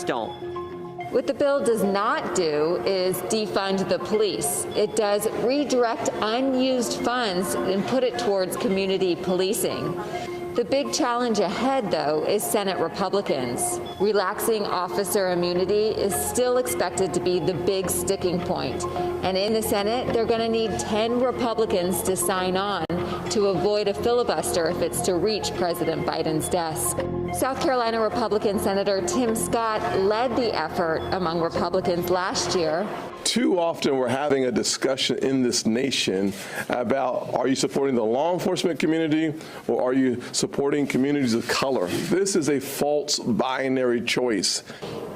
don't. What the bill does not do is defund the police. It does redirect unused funds and put it towards community policing. The big challenge ahead, though, is Senate Republicans. Relaxing officer immunity is still expected to be the big sticking point. And in the Senate, they're going to need 10 Republicans to sign on to avoid a filibuster if it's to reach President Biden's desk. South Carolina Republican Senator Tim Scott led the effort among Republicans last year. Too often we're having a discussion in this nation about, are you supporting the law enforcement community or are you supporting communities of color? This is a false binary choice.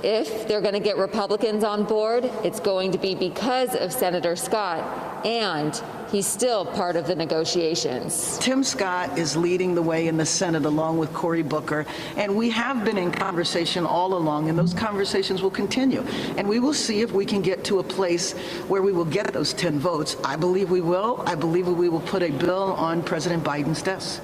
If they're going to get Republicans on board, it's going to be because of Senator Scott, and he's still part of the negotiations. Tim Scott is leading the way in the Senate along with Cory Booker, and we have been in conversation all along, and those conversations will continue. And we will see if we can get to a place where we will get those 10 votes. I believe we will. I believe we will put a bill on President Biden's desk.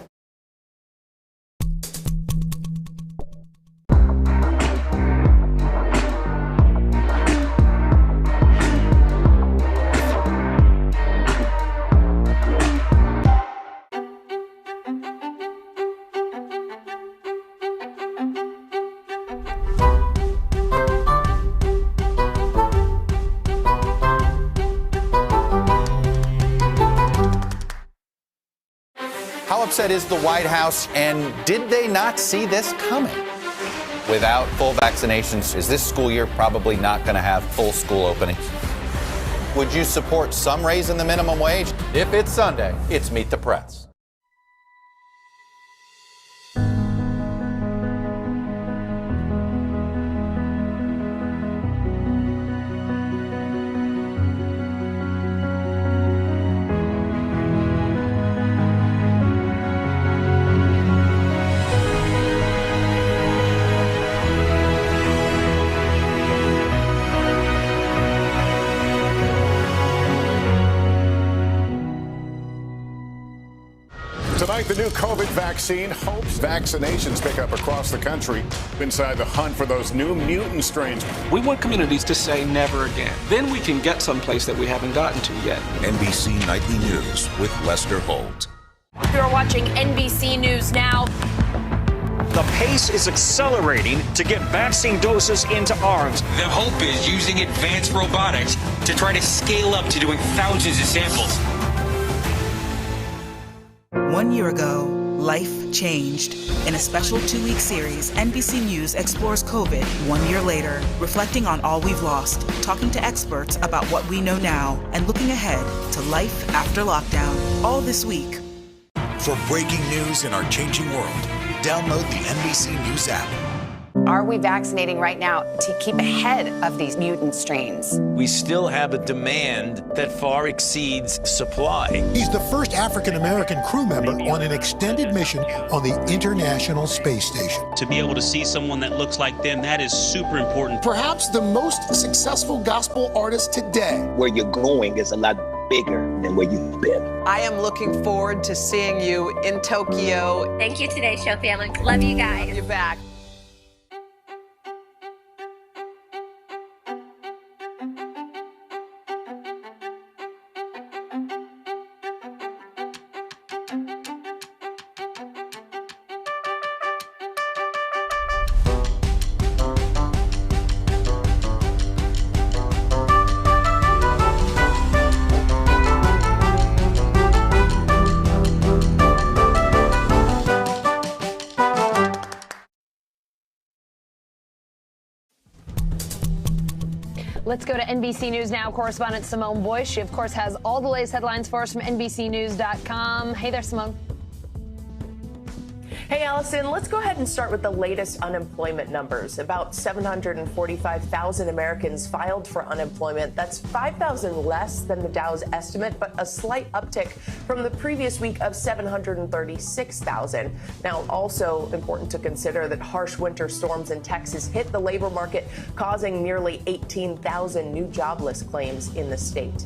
How upset is the White House, and did they not see this coming? Without full vaccinations, is this school year probably not going to have full school openings? Would you support some raise in the minimum wage? If it's Sunday, it's Meet the Press. Tonight, the new COVID vaccine hopes vaccinations pick up across the country inside the hunt for those new mutant strains. We want communities to say never again. Then we can get someplace that we haven't gotten to yet. NBC Nightly News with Lester Holt. You're watching NBC News Now. The pace is accelerating to get vaccine doses into arms. The hope is using advanced robotics to try to scale up to doing thousands of samples. 1 year ago, life changed. In a special 2-week series, NBC News explores COVID 1 year later, reflecting on all we've lost, talking to experts about what we know now, and looking ahead to life after lockdown. All this week. For breaking news in our changing world, download the NBC News app. Are we vaccinating right now to keep ahead of these mutant strains? We still have a demand that far exceeds supply. He's the first African-American crew member on an extended mission on the International Space Station. To be able to see someone that looks like them, that is super important. Perhaps the most successful gospel artist today. Where you're going is a lot bigger than where you've been. I am looking forward to seeing you in Tokyo. Thank you Today Show family. Love you guys. Love you back. Let's go to NBC News Now correspondent Simone Boyce. She, of course, has all the latest headlines for us from NBCnews.com. Hey there, Simone. Hey, Allison, let's go ahead and start with the latest unemployment numbers. About 745,000 Americans filed for unemployment. That's 5,000 less than the Dow's estimate, but a slight uptick from the previous week of 736,000. Now, also important to consider that harsh winter storms in Texas hit the labor market, causing nearly 18,000 new jobless claims in the state.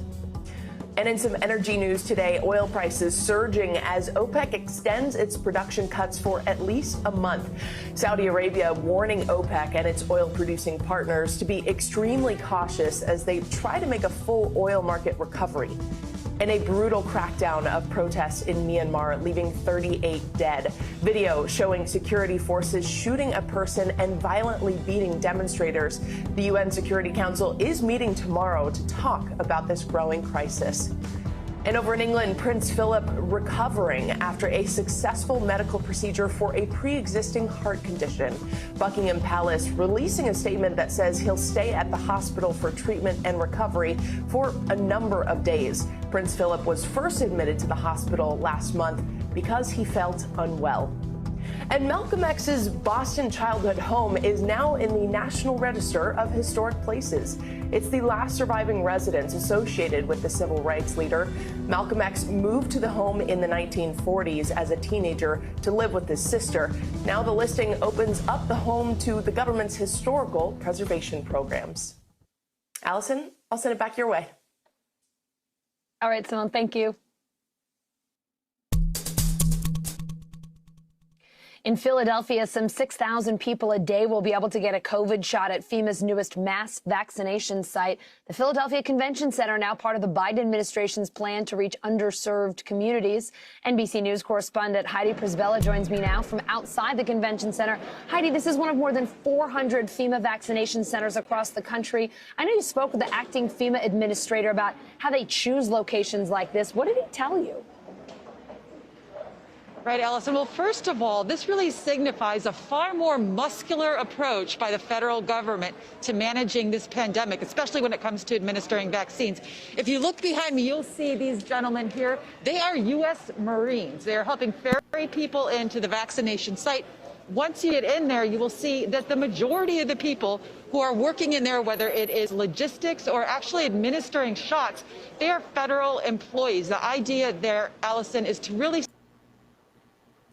And in some energy news today, oil prices surging as OPEC extends its production cuts for at least a month. Saudi Arabia warning OPEC and its oil-producing partners to be extremely cautious as they try to make a full oil market recovery. And a brutal crackdown of protests in Myanmar, leaving 38 dead. Video showing security forces shooting a person and violently beating demonstrators. The UN Security Council is meeting tomorrow to talk about this growing crisis. And over in England, Prince Philip recovering after a successful medical procedure for a pre-existing heart condition. Buckingham Palace releasing a statement that says he'll stay at the hospital for treatment and recovery for a number of days. Prince Philip was first admitted to the hospital last month because he felt unwell. And Malcolm X's Boston childhood home is now in the National Register of Historic Places. It's the last surviving residence associated with the civil rights leader. Malcolm X moved to the home in the 1940s as a teenager to live with his sister. Now the listing opens up the home to the government's historical preservation programs. Allison, I'll send it back your way. All right, Simone, thank you. In Philadelphia, some 6,000 people a day will be able to get a COVID shot at FEMA's newest mass vaccination site. The Philadelphia Convention Center, now part of the Biden administration's plan to reach underserved communities. NBC News correspondent Heidi Prisbilla joins me now from outside the convention center. Heidi, this is one of more than 400 FEMA vaccination centers across the country. I know you spoke with the acting FEMA administrator about how they choose locations like this. What did he tell you? Right, Allison. Well, first of all, this really signifies a far more muscular approach by the federal government to managing this pandemic, especially when it comes to administering vaccines. If you look behind me, you'll see these gentlemen here. They are U.S. Marines. They are helping ferry people into the vaccination site. Once you get in there, you will see that the majority of the people who are working in there, whether it is logistics or actually administering shots, they are federal employees. The idea there, Allison, is to really...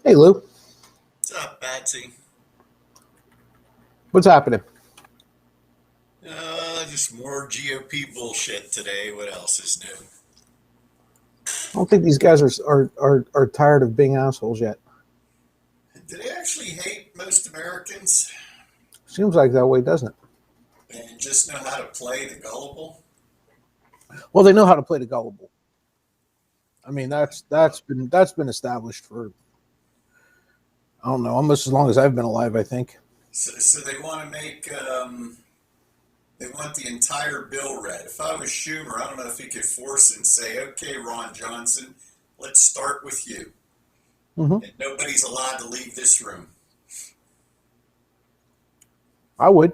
Hey, Lou. What's up, Batsy? What's happening? Just more GOP bullshit today. What else is new? I don't think these guys are tired of being assholes yet. Do they actually hate most Americans? Seems like that way, doesn't it? And just know how to play the gullible? Well, they know how to play the gullible. I mean, that's been established for, I don't know, almost as long as I've been alive, I think. So they want to make, they want the entire bill read. If I was Schumer, I don't know if he could force and say, okay, Ron Johnson, let's start with you. Mm-hmm. And nobody's allowed to leave this room. I would.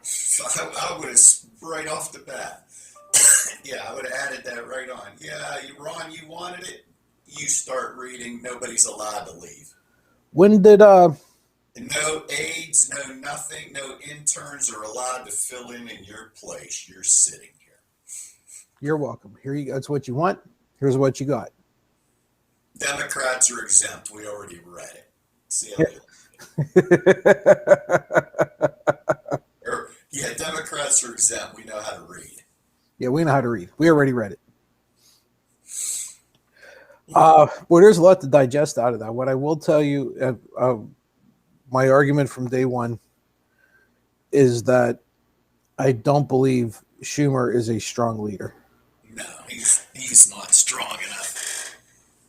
So I would have, right off the bat. Yeah, I would have added that right on. Yeah, Ron, you wanted it. You start reading. Nobody's allowed to leave. When did no aides, no nothing, no interns are allowed to fill in your place. You're sitting here. You're welcome. Here you go. That's what you want. Here's what you got. Democrats are exempt. We already read it. See how yeah, Democrats are exempt. We know how to read. Yeah, we know how to read. We already read it. Well, there's a lot to digest out of that. What I will tell you, my argument from day one is that I don't believe Schumer is a strong leader. No, he's not strong enough.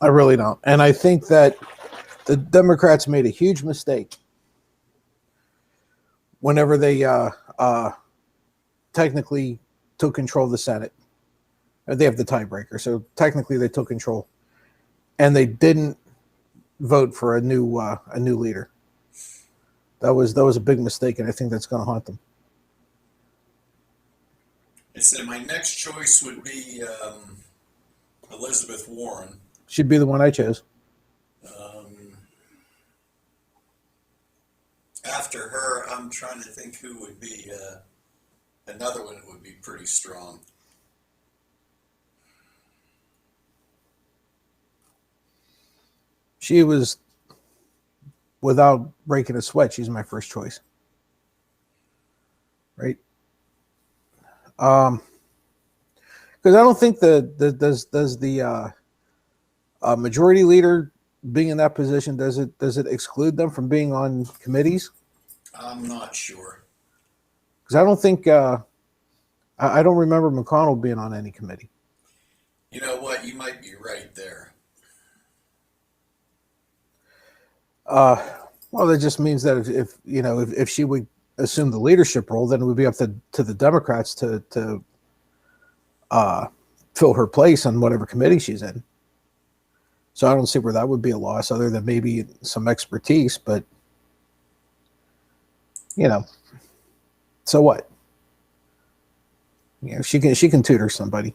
I really don't. And I think that the Democrats made a huge mistake whenever they technically took control of the Senate. They have the tiebreaker, so technically they took control. And they didn't vote for a new leader. That was a big mistake, and I think that's going to haunt them. I said my next choice would be Elizabeth Warren. She'd be the one I chose. After her, I'm trying to think who would be another one that would be pretty strong. She was, without breaking a sweat, she's my first choice. Right? Because I don't think does the majority leader being in that position, does it exclude them from being on committees? I'm not sure. Because I don't think I don't remember McConnell being on any committee. You know what? You might be right there. Well, that just means that if she would assume the leadership role, then it would be up to the Democrats to fill her place on whatever committee she's in. So I don't see where that would be a loss, other than maybe some expertise. But so what? She can tutor somebody.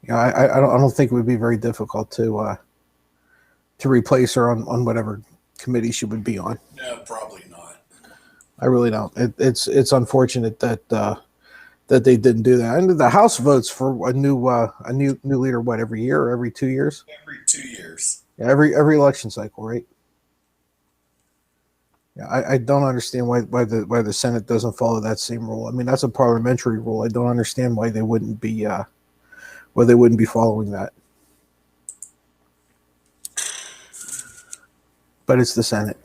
I don't think it would be very difficult to replace her on whatever committee she would be on. No, probably not. I really don't. It's unfortunate that they didn't do that. And the House votes for a new leader every year or every 2 years? Every 2 years. Yeah, every election cycle, right? Yeah, I don't understand why the Senate doesn't follow that same rule. I mean, that's a parliamentary rule. I don't understand why they wouldn't be following that. But it's the Senate.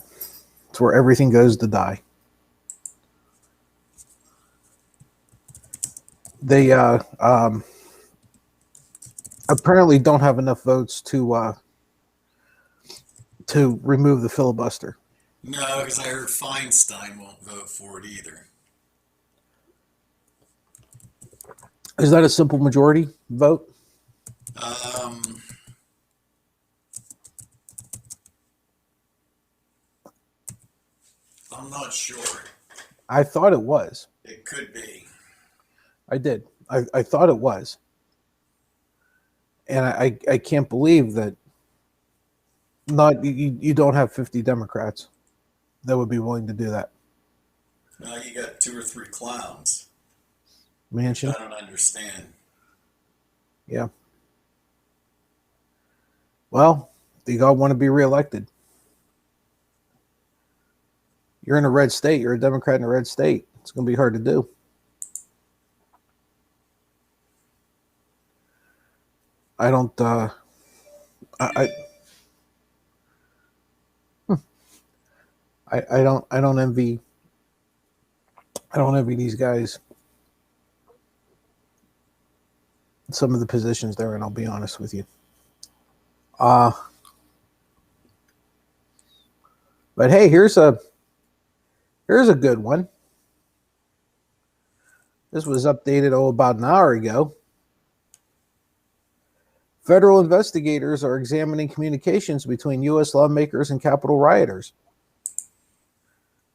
It's where everything goes to die. They apparently don't have enough votes to remove the filibuster. No, because I heard Feinstein won't vote for it either. Is that a simple majority vote? I'm not sure. I thought it was. It could be. I did. I thought it was. And I can't believe that you don't have 50 Democrats that would be willing to do that. Now you got 2 or 3 clowns. Manchin? I don't understand. Yeah. Well, you all want to be reelected. You're in a red state. You're a Democrat in a red state. It's going to be hard to do. I don't. I don't envy. I don't envy these guys. Some of the positions they're in. I'll be honest with you. But hey, here's a good one. This was updated about an hour ago. Federal investigators are examining communications between U.S. lawmakers and Capitol rioters.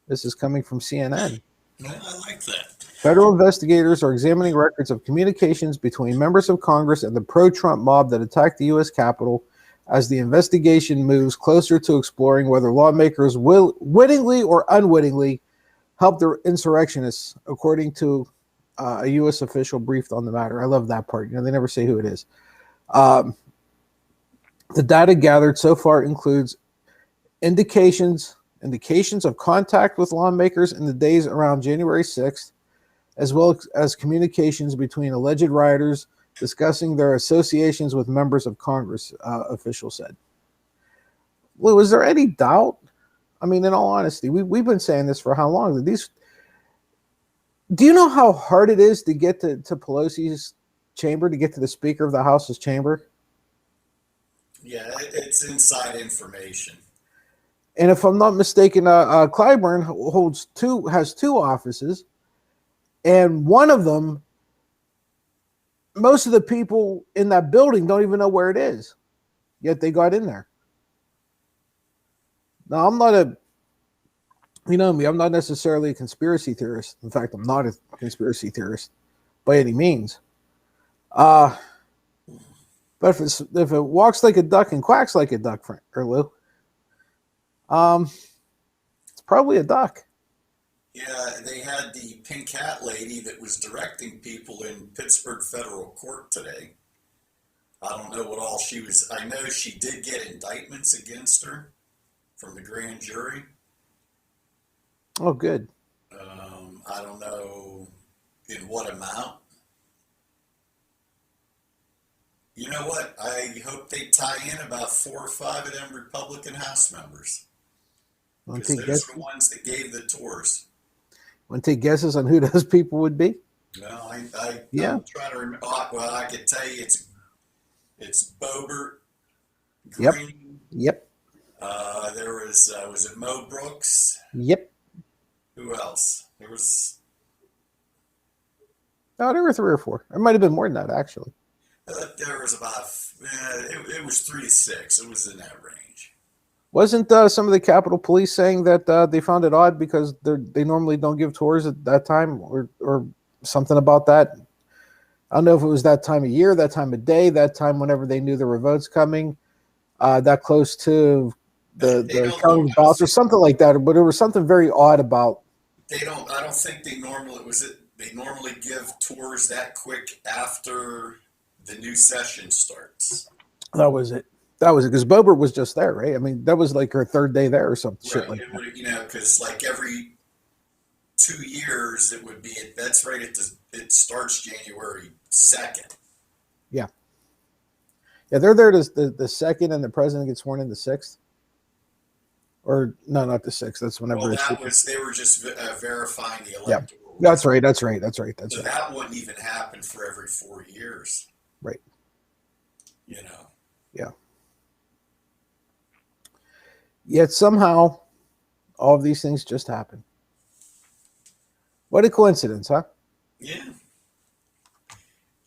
This is coming from CNN. I like that. Federal investigators are examining records of communications between members of Congress and the pro-Trump mob that attacked the U.S. Capitol as the investigation moves closer to exploring whether lawmakers will wittingly or unwittingly help the insurrectionists, according to a U.S. official briefed on the matter. I love that part. They never say who it is. The data gathered so far includes indications of contact with lawmakers in the days around January 6th, as well as communications between alleged rioters discussing their associations with members of Congress, officials said. Lou, is there any doubt? I mean, in all honesty, we've been saying this for how long? Do you know how hard it is to get to Pelosi's chamber, to get to the Speaker of the House's chamber? Yeah, it's inside information. And if I'm not mistaken, Clyburn has 2 offices, and one of them, most of the people in that building don't even know where it is, yet they got in there. Now, I'm not I'm not necessarily a conspiracy theorist. In fact, I'm not a conspiracy theorist by any means. But if it walks like a duck and quacks like a duck, Lou, it's probably a duck. Yeah, they had the pink hat lady that was directing people in Pittsburgh federal court today. I don't know what all she was. I know she did get indictments against her from the grand jury. Oh, good. I don't know in what amount, You know what? I hope they tie in about 4 or 5 of them Republican House members. Want Because to take those guesses? are the ones that gave the tours. Want to take guesses on who those people would be? Well, Yeah. I'm trying to remember. Well, I could tell you it's Boebert, Yep. Green. Yep. There was it Mo Brooks? Yep. Who else? There was. Oh, there were 3 or 4. It might have been more than that, actually. There was about. It was 3 to 6. It was in that range. Wasn't some of the Capitol Police saying that they found it odd because they normally don't give tours at that time, or something about that? I don't know if it was that time of year, that time of day, that time whenever they knew there were votes coming, that close to the counting ballots or something like that. But there was something very odd about. They don't. I don't think they normally They normally give tours that quick after the new session starts. That was it. That was it, because Boebert was just there, right? I mean, that was like her 3rd day there or something. Right. Shit like that. You know, because like every 2 years, it would be. That's right. It starts January 2nd. Yeah. Yeah, they're there the 2nd, and the president gets sworn in the 6th. Or no, not the 6th. That's whenever. Well, they were just verifying the Yeah, electoral. that's right. So that wouldn't even happen for every 4 years. Right. You know. Yeah. Yet somehow, all of these things just happen. What a coincidence, huh? Yeah.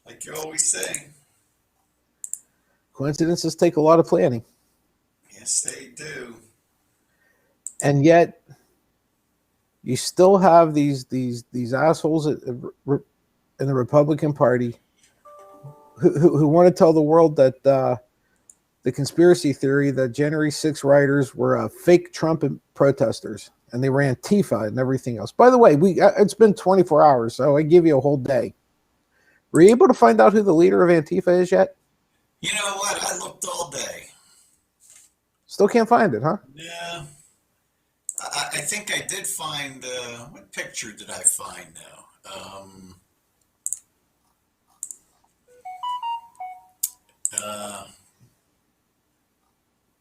Like you always say. Coincidences take a lot of planning. Yes, they do. And yet, you still have these assholes in the Republican Party who want to tell the world that the conspiracy theory that January 6 rioters were fake Trump protesters and they were Antifa and everything else. By the way, it's been 24 hours, so I give you a whole day. Were you able to find out who the leader of Antifa is yet? You know what? I looked all day. Still can't find it, huh? Yeah. I think I did find. What picture did I find now?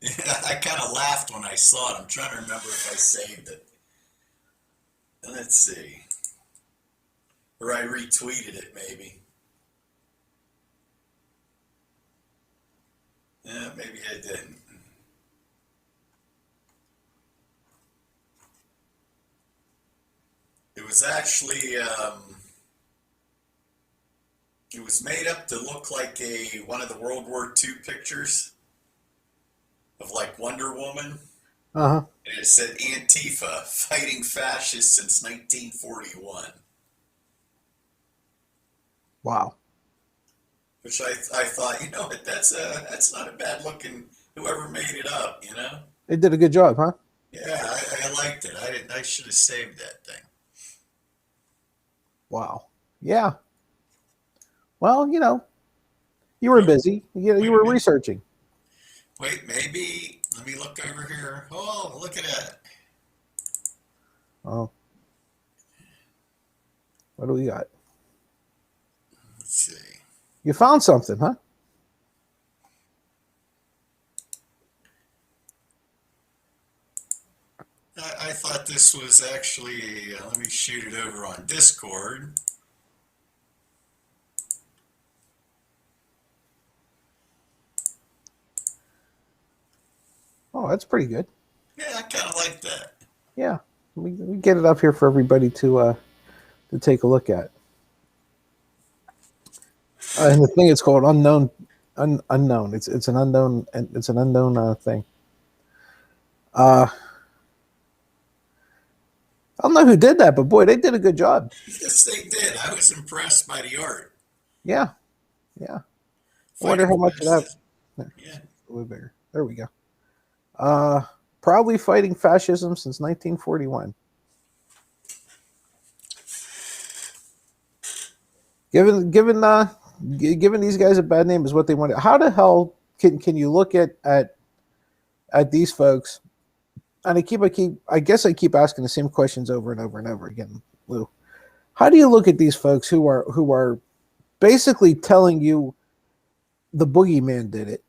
I kind of laughed when I saw it. I'm trying to remember if I saved it. Let's see. Or I retweeted it, maybe. Yeah, maybe I didn't. It was actually, it was made up to look like one of the World War II pictures of like Wonder Woman. Uh-huh. And it said Antifa, fighting fascists since 1941. Wow. Which I thought, you know what, that's not a bad looking, whoever made it up, you know? They did a good job, huh? Yeah, I liked it. I should have saved that thing. Wow. Yeah. Well, you were busy. You were researching. Wait, maybe, let me look over here. Oh, look at that. Oh. What do we got? Let's see. You found something, huh? I thought this was actually, let me shoot it over on Discord. Oh, that's pretty good. Yeah, I kind of like that. Yeah. We get it up here for everybody to take a look at. And the thing is called unknown. Unknown. It's an unknown. It's an unknown thing. I don't know who did that, but boy, they did a good job. Yes, they did. I was impressed by the art. Yeah. I wonder how much of that. Yeah. A little bigger. There we go. Proudly fighting fascism since 1941. Giving these guys a bad name is what they want. How the hell can you look at these folks? And I guess I keep asking the same questions over and over and over again, Lou. How do you look at these folks who are basically telling you the boogeyman did it.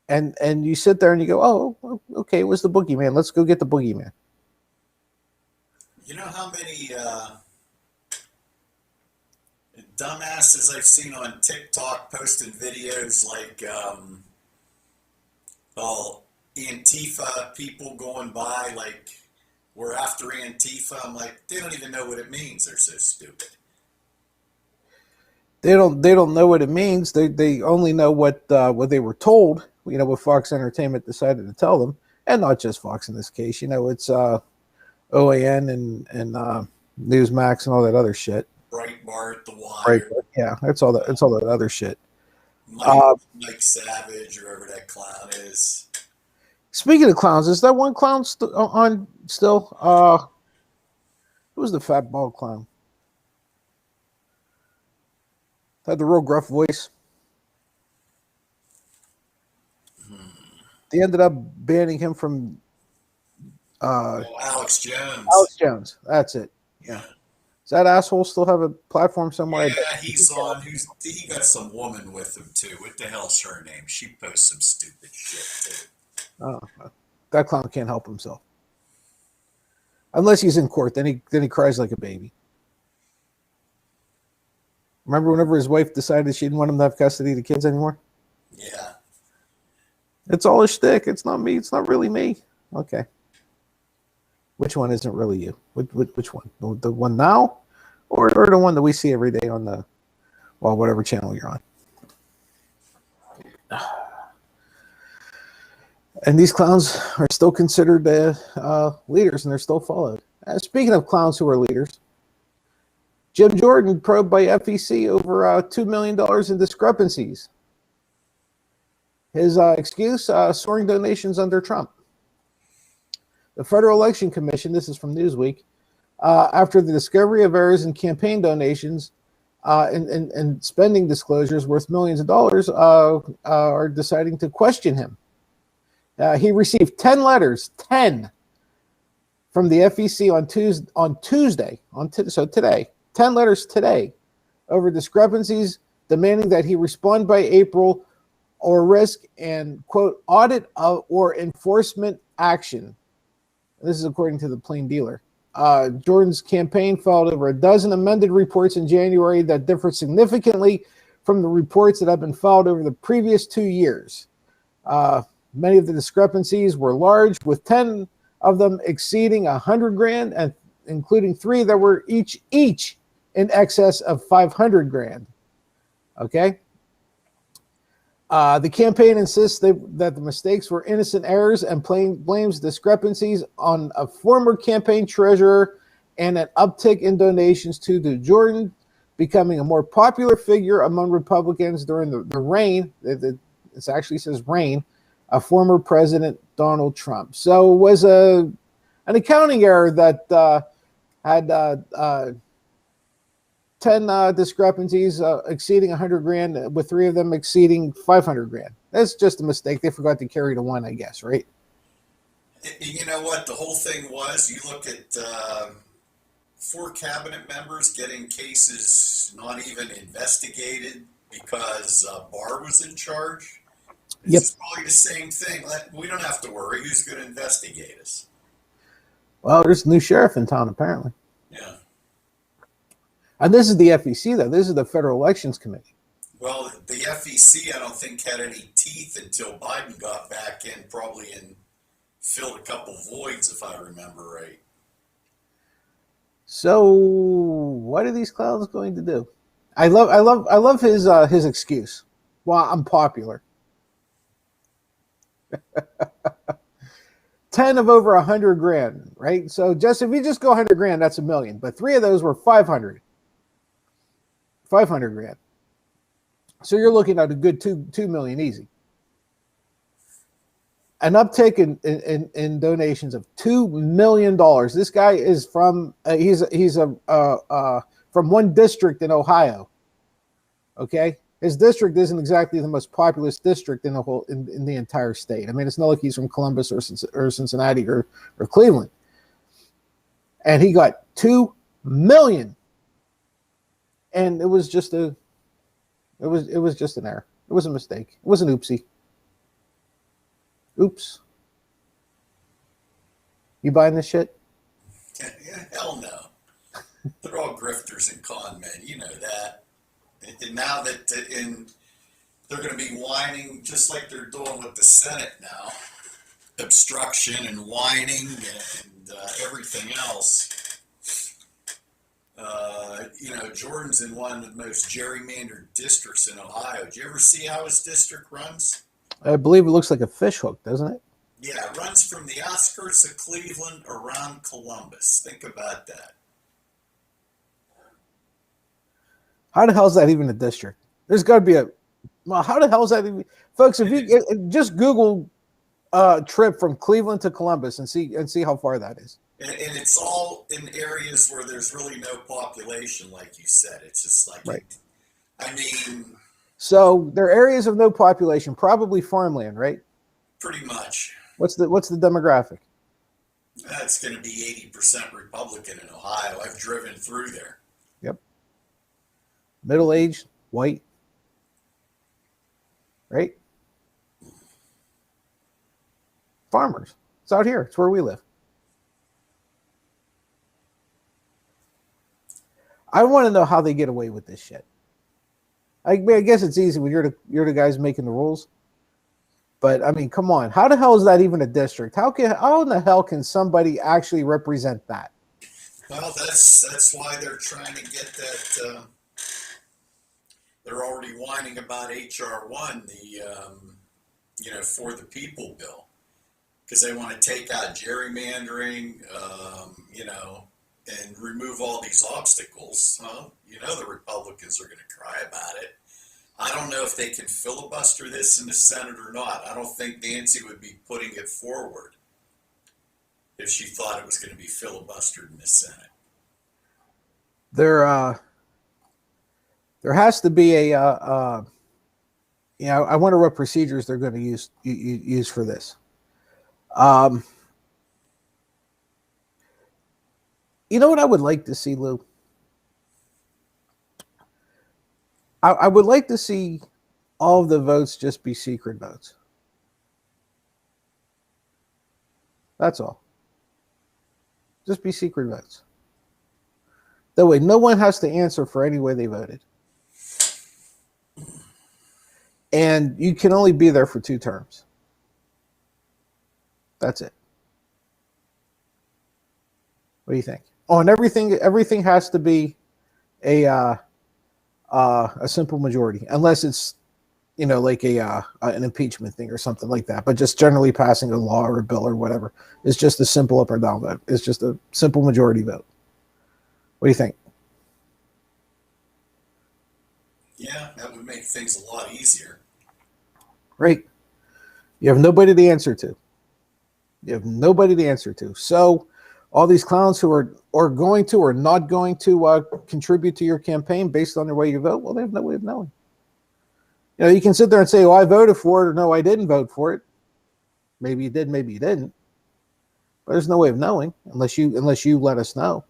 And you sit there and you go, oh, okay, it was the boogeyman. Let's go get the boogeyman. You know how many dumbasses I've seen on TikTok posting videos like, Antifa people going by, like, we're after Antifa. I'm like, they don't even know what it means. They're so stupid. They don't know what it means. They only know what they were told. You know, what Fox Entertainment decided to tell them, and not just Fox in this case. You know, it's OAN and Newsmax and all that other shit. Breitbart, The Wire. Right? Yeah, it's all that other shit. Mike Savage, or whoever that clown is. Speaking of clowns, is that one clown on still? Who was the fat bald clown? Had the real gruff voice. They ended up banning him from Alex Jones. Alex Jones. That's it. Yeah. Does that asshole still have a platform somewhere? Yeah, he's on. He got some woman with him too. What the hell's her name? She posts some stupid shit too. Oh, that clown can't help himself. Unless he's in court, then he cries like a baby. Remember whenever his wife decided she didn't want him to have custody of the kids anymore? Yeah. It's all a shtick. It's not me. It's not really me. Okay. Which one isn't really you? Which one? The one now, or the one that we see every day on the, well, whatever channel you're on? And these clowns are still considered leaders, and they're still followed. Speaking of clowns who are leaders, Jim Jordan probed by FEC over $2 million in discrepancies. His excuse, soaring donations under Trump. The Federal Election Commission, this is from Newsweek, after the discovery of errors in campaign donations and spending disclosures worth millions of dollars, are deciding to question him. He received 10 letters, 10, from the FEC on Tuesday, so today, 10 letters today, over discrepancies demanding that he respond by April or risk and, quote, audit or enforcement action. This is according to the Plain Dealer. Jordan's campaign filed over a dozen amended reports in January that differ significantly from the reports that have been filed over the previous 2 years. Many of the discrepancies were large, with 10 of them exceeding $100,000, and including 3 that were each in excess of $500,000. Okay. The campaign insists that the mistakes were innocent errors and blames discrepancies on a former campaign treasurer and an uptick in donations to the Jordan, becoming a more popular figure among Republicans during the reign. It actually says reign of former President Donald Trump. So it was an accounting error that had 10 discrepancies exceeding $100,000, with 3 of them exceeding $500,000. That's just a mistake. They forgot to carry the 1, I guess, right? You know what? The whole thing was, you look at 4 cabinet members getting cases not even investigated because Barr was in charge. It's probably the same thing. We don't have to worry. Who's going to investigate us? Well, there's a new sheriff in town, apparently. Yeah. And this is the FEC, though. This is the Federal Elections Committee. Well, the FEC, I don't think, had any teeth until Biden got back in, probably, and filled a couple voids, if I remember right. So, what are these clowns going to do? I love his excuse. Well, I'm popular. 10 of over $100,000, right? So if you just go $100,000, that's $1 million. But 3 of those were $500,000. So you're looking at a good $2 million easy. An uptick in donations of $2 million. This guy is from from one district in Ohio. Okay, his district isn't exactly the most populous district in the whole in the entire state. I mean, it's not like he's from Columbus or Cincinnati or Cleveland. And he got $2 million, and it was just an error. It was a mistake. It was an oopsie. Oops. You buying this shit? Yeah, hell no. They're all grifters and con men. You know that. And now that they're going to be whining just like they're doing with the Senate now. Obstruction and whining and everything else. Jordan's in one of the most gerrymandered districts in Ohio. Did you ever see how his district runs? I believe it looks like a fish hook, doesn't it? Yeah, it runs from the outskirts of Cleveland around Columbus. Think about that. How the hell is that even a district? There's got to be a. Well, how the hell is that even, folks? If you just Google trip from Cleveland to Columbus and see how far that is. And it's all in areas where there's really no population, like you said. It's just like, right. I mean. So there are areas of no population, probably farmland, right? Pretty much. What's the demographic? It's going to be 80% Republican in Ohio. I've driven through there. Yep. Middle-aged, white. Right? Farmers. It's out here. It's where we live. I want to know how they get away with this shit. I guess it's easy when you're the guys making the rules. But I mean, come on. How the hell is that even a district? How in the hell can somebody actually represent that? Well, that's why they're trying to get that. They're already whining about HR 1, the For the People bill, because they want to take out gerrymandering, and remove all these obstacles. Well, the Republicans are going to cry about it. I don't know if they can filibuster this in the Senate or not. I don't think Nancy would be putting it forward if she thought it was going to be filibustered in the Senate. There has to be I wonder what procedures they're going to use for this. You know what I would like to see, Lou? I would like to see all of the votes just be secret votes. That's all. Just be secret votes. That way, no one has to answer for any way they voted. And you can only be there for 2 terms. That's it. What do you think? Oh, and everything has to be a simple majority, unless it's like an impeachment thing or something like that. But just generally passing a law or a bill or whatever is just a simple up or down vote. It's just a simple majority vote. What do you think? Yeah, that would make things a lot easier. Great. You have nobody to answer to. So all these clowns who are going to or not going to contribute to your campaign based on the way you vote, well, they have no way of knowing. You can sit there and say, "Oh, I voted for it," or "No, I didn't vote for it." Maybe you did, maybe you didn't. But there's no way of knowing unless you let us know.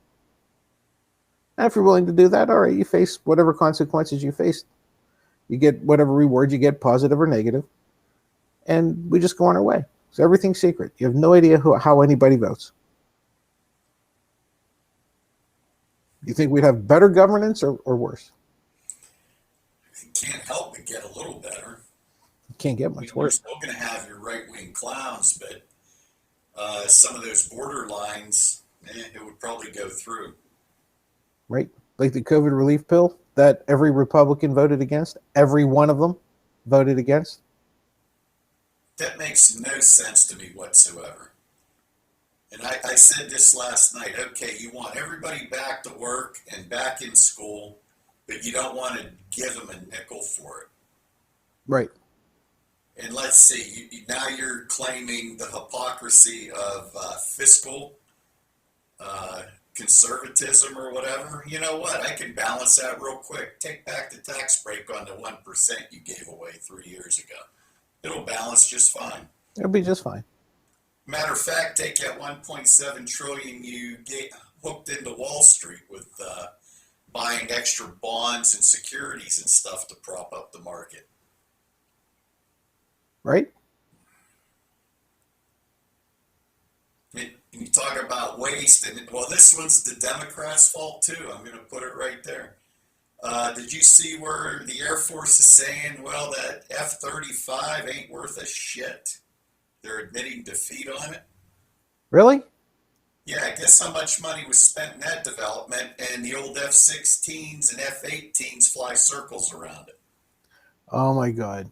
And if you're willing to do that, all right, you face whatever consequences you face. You get whatever reward you get, positive or negative, and we just go on our way. So everything's secret. You have no idea how anybody votes. You think we'd have better governance or worse? You can't help but get a little better. You can't get much worse. You're still going to have your right-wing clowns, but some of those borderlines, it would probably go through. Right? Like the COVID relief bill that every Republican voted against. Every one of them voted against. That makes no sense to me whatsoever. And I said this last night. Okay, you want everybody back to work and back in school, but you don't want to give them a nickel for it. Right. And let's see, now you're claiming the hypocrisy of fiscal conservatism or whatever. You know what? I can balance that real quick. Take back the tax break on the 1% you gave away 3 years ago. It'll balance just fine. It'll be just fine. Matter of fact, take that 1.7 trillion you get hooked into Wall Street with buying extra bonds and securities and stuff to prop up the market. right? You talk about waste, and well, this one's the Democrats' fault too. I'm going to put it right there. Did you see where the Air Force is saying, well, that F-35 ain't worth a shit? They're admitting defeat on it. Really? Yeah, guess how much money was spent in that development, and the old F-16s and F-18s fly circles around it. Oh my God.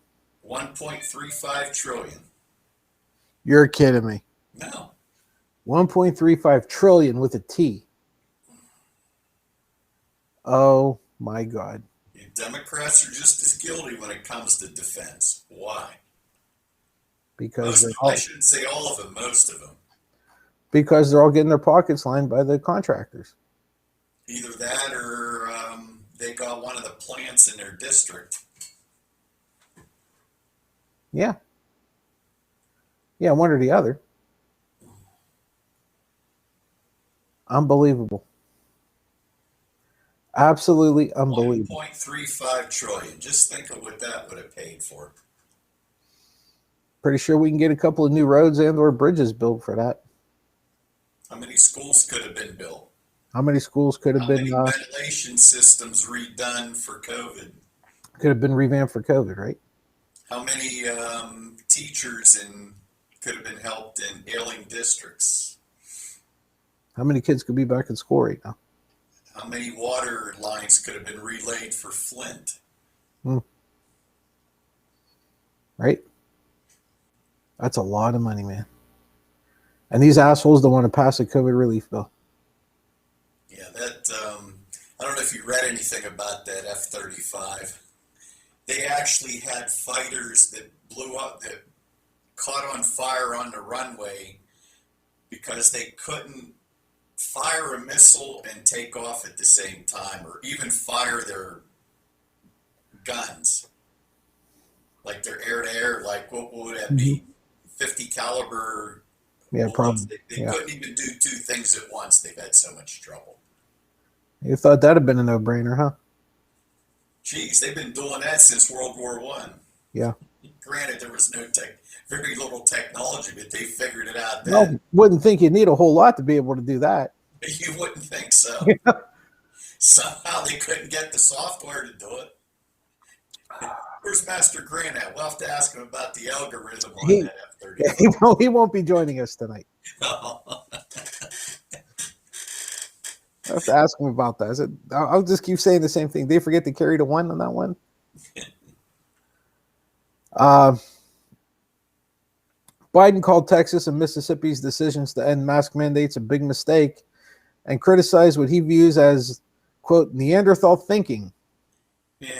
1.35 trillion. You're kidding me. No. 1.35 trillion with a T. Oh my God. Democrats are just as guilty when it comes to defense. Why? Because I shouldn't say all of them, most of them. Because they're all getting their pockets lined by the contractors. Either that or they got one of the plants in their district. Yeah. Yeah, one or the other. Unbelievable. Absolutely unbelievable. 1.35 trillion. Just think of what that would have paid for. Pretty sure we can get a couple of new roads and or bridges built for that. How many schools could have been built? How many schools could have been ventilation systems redone for COVID? Could have been revamped for COVID, right? How many teachers could have been helped in ailing districts? How many kids could be back in school right now? How many water lines could have been relayed for Flint? Right? That's a lot of money, man. And these assholes don't want to pass a COVID relief bill. Yeah, that, I don't know if you read anything about that F-35. They actually had fighters that blew up, that caught on fire on the runway because they couldn't fire a missile and take off at the same time, or even fire their guns, like their air-to-air, like what would that be? 50 caliber. Yeah, probably. They couldn't even do two things at once. They've had so much trouble. You thought that'd have been a no-brainer, huh? Geez, they've been doing that since World War I. Yeah. Granted, there was very little technology, but they figured it out then. Well, wouldn't think you'd need a whole lot to be able to do that. You wouldn't think so. Somehow they couldn't get the software to do it. Where's Master Grant at? We'll have to ask him about the algorithm on that F-35. He won't be joining us tonight. No. I have to ask him about that. I'll just keep saying the same thing. They forget to carry the one on that one. Biden called Texas and Mississippi's decisions to end mask mandates a big mistake and criticized what he views as, quote, Neanderthal thinking. Man,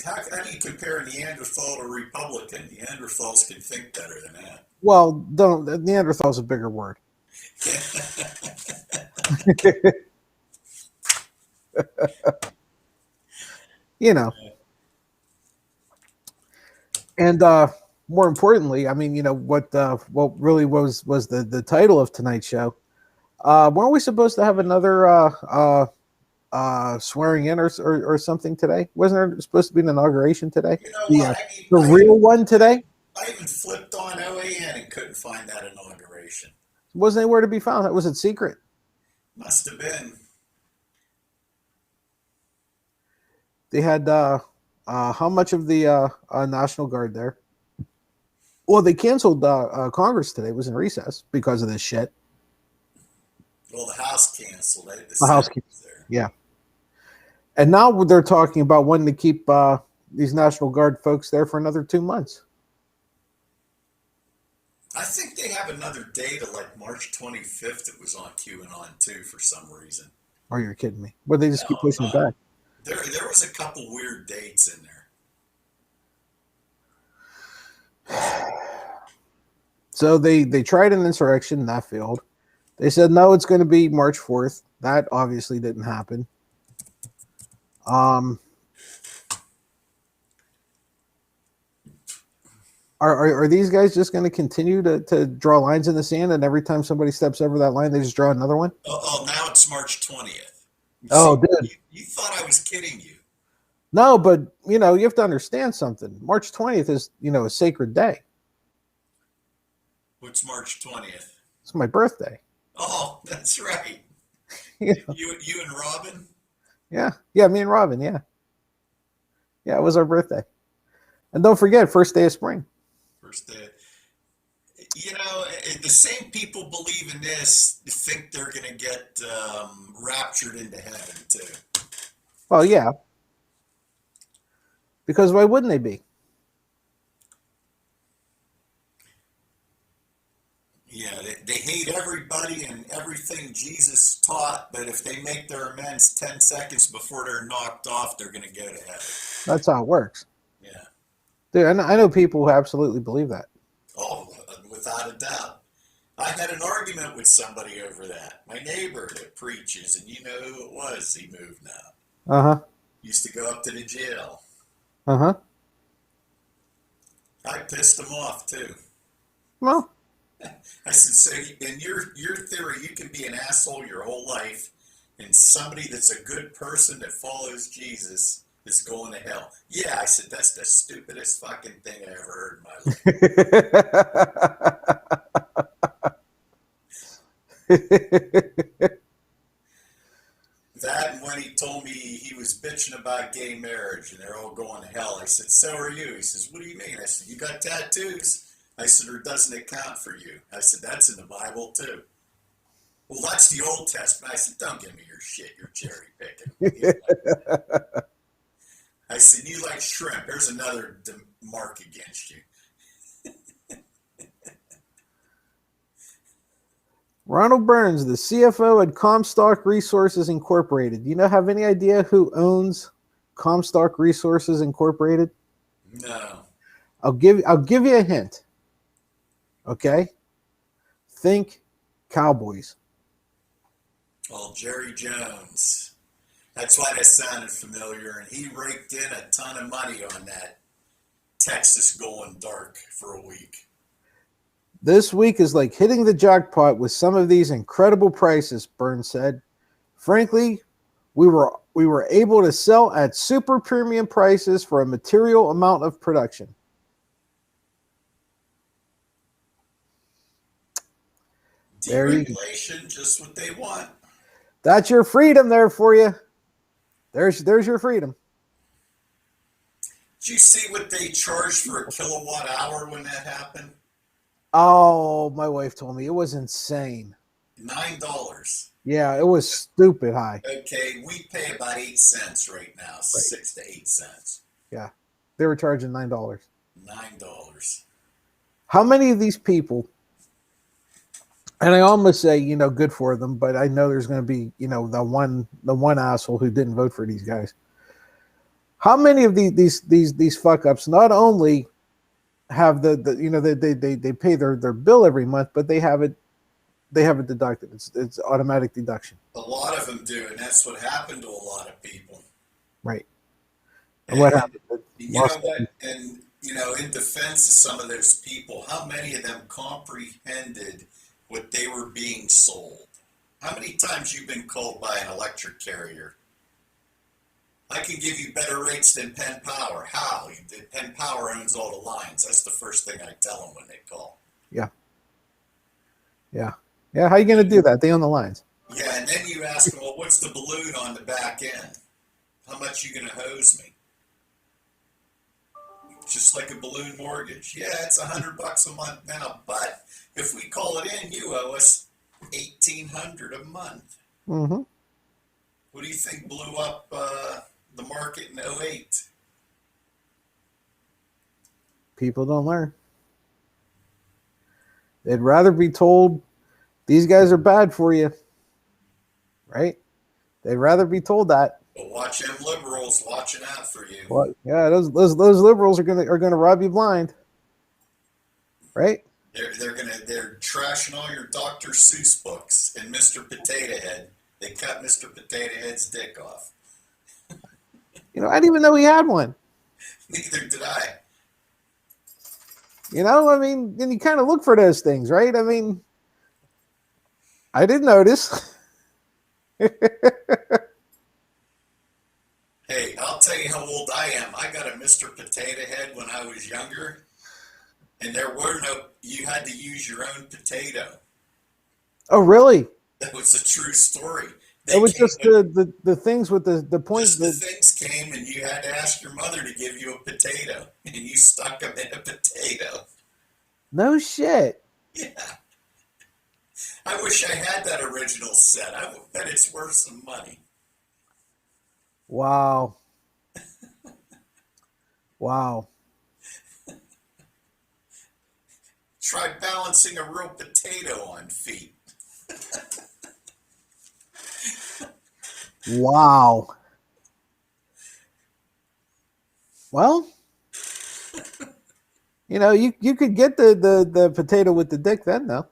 how do you compare Neanderthal to Republican? Neanderthals can think better than that. Well, Neanderthal's a bigger word. You know. And more importantly, I mean, you know, what really was the title of tonight's show. Weren't we supposed to have another swearing in or something today? Wasn't there supposed to be an inauguration today? You know the real one today? I even flipped on OAN and couldn't find that inauguration. Wasn't anywhere to be found. That was a secret. Must have been. They had how much of the National Guard there? Well, they canceled Congress today. It was in recess because of this shit. Well, the House canceled it. The House canceled. Yeah. And now they're talking about wanting to keep these National Guard folks there for another 2 months. I think they have another date of like March 25th. It was on QAnon too for some reason. Oh, you're kidding me. Well, they just keep pushing it back. There was a couple weird dates in there. So they tried an insurrection, that failed. They said, no, it's going to be March 4th. That obviously didn't happen. Are these guys just going to continue to draw lines in the sand, and every time somebody steps over that line, they just draw another one? Oh, now it's March 20th. Dude. You thought I was kidding you. No, but you have to understand something. March 20th is, a sacred day. What's March 20th? It's my birthday. Oh, that's right. Yeah. You and Robin? Yeah, me and Robin, yeah. Yeah, it was our birthday. And don't forget, first day of spring. First day. The same people believe in this think they're going to get raptured into heaven, too. Well, yeah. Because why wouldn't they be? Yeah, they hate everybody and everything Jesus taught, but if they make their amends 10 seconds before they're knocked off, they're going to go to heaven. That's how it works. Yeah. Dude, I know people who absolutely believe that. Oh, without a doubt. I had an argument with somebody over that. My neighbor that preaches, and you know who it was. He moved now. Uh-huh. Used to go up to the jail. Uh-huh. I pissed him off, too. Well, I said, so in your theory, you can be an asshole your whole life, and somebody that's a good person that follows Jesus is going to hell. Yeah, I said, that's the stupidest fucking thing I ever heard in my life. That and when he told me he was bitching about gay marriage and they're all going to hell, I said, so are you? He says, what do you mean? I said, you got tattoos? I said, or doesn't it count for you? I said, that's in the Bible too. Well, that's the Old Testament. I said, don't give me your shit. You're cherry picking. I said, you like shrimp. There's another mark against you. Ronald Burns, the CFO at Comstock Resources Incorporated. Do you have any idea who owns Comstock Resources Incorporated? No. I'll give you a hint. Okay? Think Cowboys. Oh, Jerry Jones. That's why that sounded familiar. And he raked in a ton of money on that Texas going dark for a week. This week is like hitting the jackpot with some of these incredible prices, Burns said. Frankly, we were able to sell at super premium prices for a material amount of production. Deregulation, just what they want. That's your freedom there for you. There's your freedom. Did you see what they charged for a kilowatt hour when that happened? Oh, my wife told me it was insane. $9. Yeah, it was stupid high. Okay, we pay about 8 cents right now, right. 6 to 8 cents. Yeah, they were charging $9. $9. How many of these people? And I almost say, good for them, but I know there's going to be, the one asshole who didn't vote for these guys. How many of these fuck ups not only have they pay their bill every month, but they have it deducted. It's automatic deduction. A lot of them do, and that's what happened to a lot of people. Right. And what happened? You know what? And in defense of some of those people, how many of them comprehended what they were being sold? How many times you've been called by an electric carrier? I can give you better rates than Penn Power. How? Penn Power owns all the lines. That's the first thing I tell them when they call. Yeah. Yeah. Yeah. How are you going to do that? They own the lines. Yeah. And then you ask them, well, what's the balloon on the back end? How much you going to hose me? Just like a balloon mortgage. Yeah, it's $100 a month now, but if we call it in, you owe us $1,800 a month. Mm-hmm. What do you think blew up the market in 2008? People don't learn. They'd rather be told these guys are bad for you, right? They'd rather be told that. But watch them liberals watching out for you. Well, yeah, those liberals are gonna rob you blind, right? They're trashing all your Dr. Seuss books and Mr. Potato Head. They cut Mr. Potato Head's dick off. I didn't even know he had one. Neither did I. And you kind of look for those things, right? I didn't notice. Hey, I'll tell you how old I am. I got a Mr. Potato Head when I was younger, and you had to use your own potato. Oh, really? That was a true story. It was just the things with the point. Just the things came, and you had to ask your mother to give you a potato, and you stuck them in a potato. No shit. Yeah. I wish I had that original set. I bet it's worth some money. Wow. Wow. Try balancing a real potato on feet. Wow. Well, you could get the potato with the dick then, though.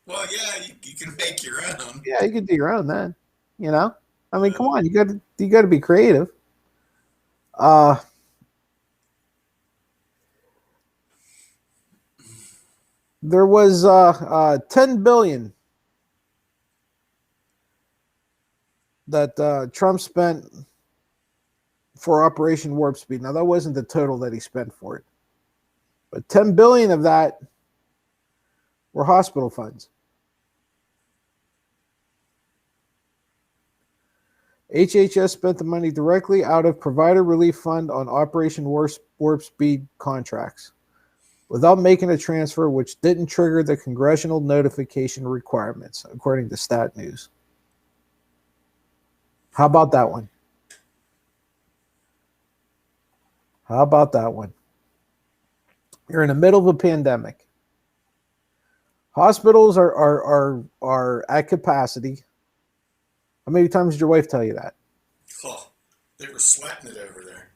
Well, yeah, you can make your own. Yeah, you could do your own then. I mean, come on, you got to be creative. There was 10 billion that Trump spent for Operation Warp Speed. Now, that wasn't the total that he spent for it, but 10 billion of that were hospital funds. HHS spent the money directly out of Provider Relief Fund on Operation Warp Speed contracts without making a transfer, which didn't trigger the congressional notification requirements, according to Stat News. How about that one? How about that one? You're in the middle of a pandemic. Hospitals are at capacity. How many times did your wife tell you that? Oh, they were sweating it over there.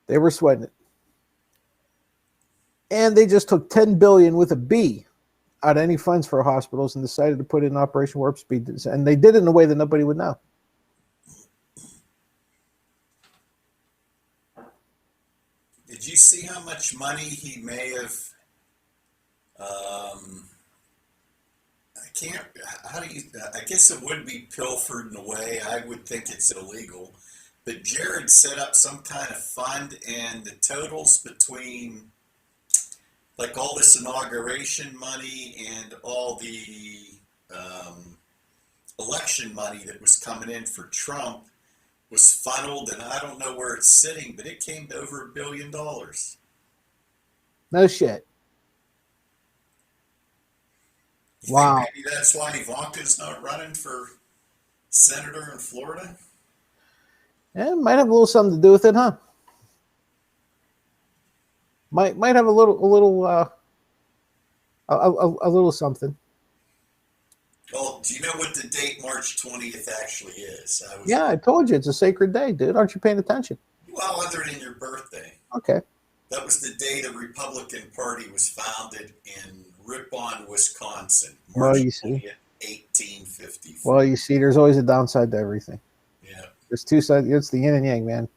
They were sweating it. And they just took 10 billion with a B out of any funds for hospitals and decided to put it in Operation Warp Speed. And they did it in a way that nobody would know. Did you see how much money he may have? I guess it would be pilfered in a way. I would think it's illegal. But Jared set up some kind of fund, and the totals between like all this inauguration money and all the election money that was coming in for Trump was funneled, and I don't know where it's sitting, but it came to over $1 billion. No shit. Wow. Maybe that's why Ivanka's not running for senator in Florida? Yeah, might have a little something to do with it, huh? Might have a little something. Well, do you know what the date March 20th actually is? I told you it's a sacred day, dude. Aren't you paying attention? Well, other than your birthday. Okay. That was the day the Republican Party was founded in Ripon, Wisconsin. March 20th, 1854. Well, you see, there's always a downside to everything. Yeah. There's two sides. It's the yin and yang, man.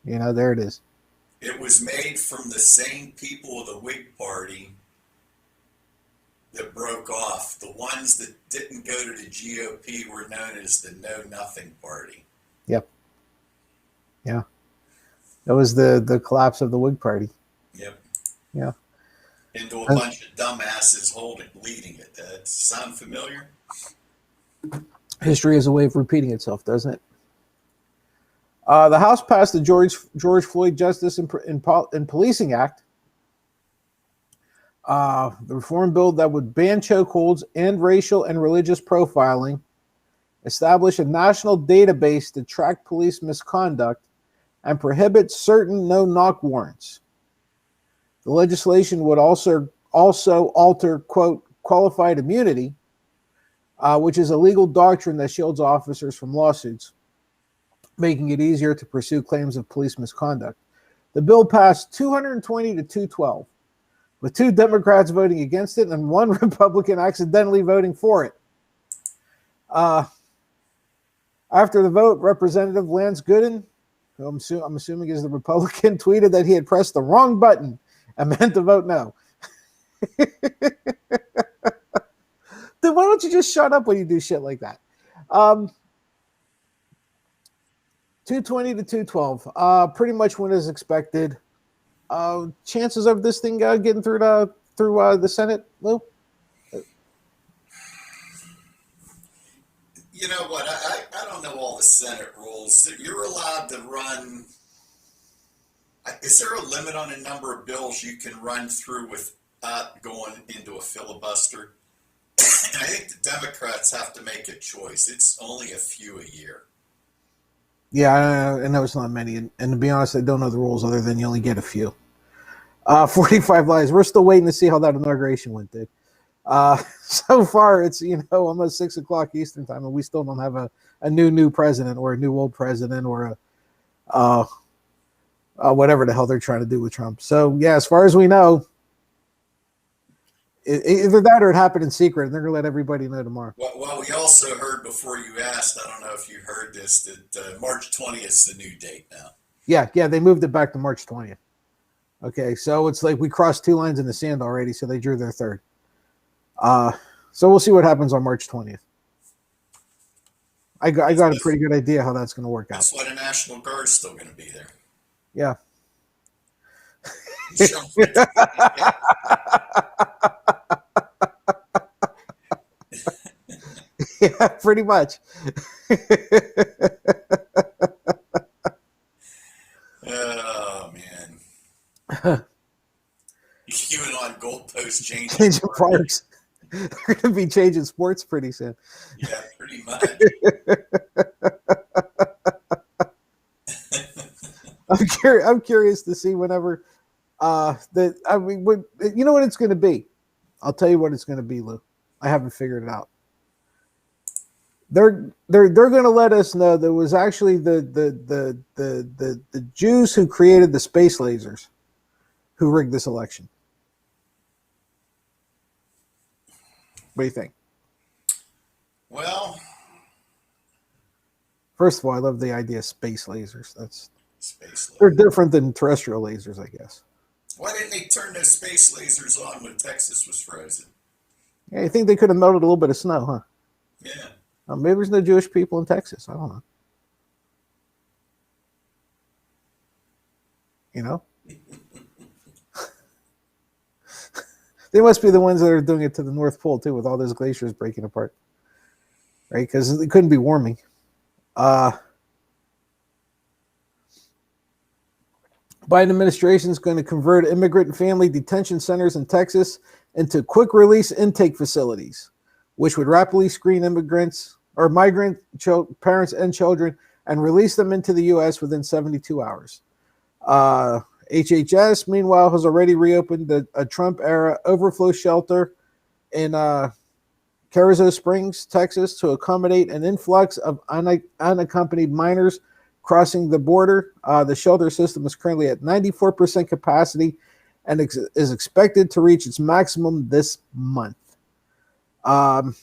There it is. It was made from the same people of the Whig Party that broke off. The ones that didn't go to the GOP were known as the Know Nothing Party. Yep. Yeah. That was the collapse of the Whig Party. Yep. Yeah. Into a bunch of dumbasses leading it. Sound familiar? History is a way of repeating itself, doesn't it? The House passed the George Floyd Justice and Policing Act, the reform bill that would ban chokeholds and racial and religious profiling, establish a national database to track police misconduct, and prohibit certain no-knock warrants. The legislation would also alter, quote, qualified immunity, which is a legal doctrine that shields officers from lawsuits, making it easier to pursue claims of police misconduct. The bill passed 220 to 212, with 2 Democrats voting against it and 1 Republican accidentally voting for it. After the vote, Representative Lance Gooden, who I'm assuming is the Republican, tweeted that he had pressed the wrong button and meant to vote no. Then why don't you just shut up when you do shit like that? 220 to 212. Pretty much when is expected. Chances of this thing getting through the Senate, Lou? You know what? I don't know all the Senate rules. You're allowed to run. Is there a limit on the number of bills you can run through without going into a filibuster? I think the Democrats have to make a choice. It's only a few a year. Yeah, I know it's not many. And to be honest, I don't know the rules other than you only get a few. 45 lives. We're still waiting to see how that inauguration went, dude. So far, it's, almost 6 o'clock Eastern time, and we still don't have a new president or a new old president or whatever the hell they're trying to do with Trump. So, yeah, as far as we know, either that or it happened in secret, and they're going to let everybody know tomorrow. Well, we also heard before you asked, I don't know if you heard this, that March 20th is the new date now. Yeah, they moved it back to March 20th. Okay, so it's like we crossed 2 lines in the sand already, so they drew their third. So we'll see what happens on March 20th. I got a pretty good idea how that's going to work out. That's why the National Guard's still going to be there. Yeah. Yeah, pretty much. Oh, man. QAnon goalposts changing parks. They're going to be changing sports pretty soon. Yeah, pretty much. I'm curious to see whenever you know what it's going to be. I'll tell you what it's going to be, Lou. I haven't figured it out. They're going to let us know there was actually the Jews who created the space lasers who rigged this election. What do you think? Well, first of all, I love the idea of space lasers. Space lasers. They're different than terrestrial lasers, I guess. Why didn't they turn those space lasers on when Texas was frozen? Yeah, I think they could have melted a little bit of snow, huh? Yeah. Maybe there's no Jewish people in Texas. I don't know. They must be the ones that are doing it to the North Pole, too, with all those glaciers breaking apart. Right? Because it couldn't be warming. Biden administration is going to convert immigrant and family detention centers in Texas into quick release intake facilities, which would rapidly screen immigrants or migrant parents and children and release them into the U.S. within 72 hours. HHS, meanwhile, has already reopened a Trump-era overflow shelter in Carrizo Springs, Texas, to accommodate an influx of unaccompanied minors crossing the border. The shelter system is currently at 94% capacity and is expected to reach its maximum this month. Wonder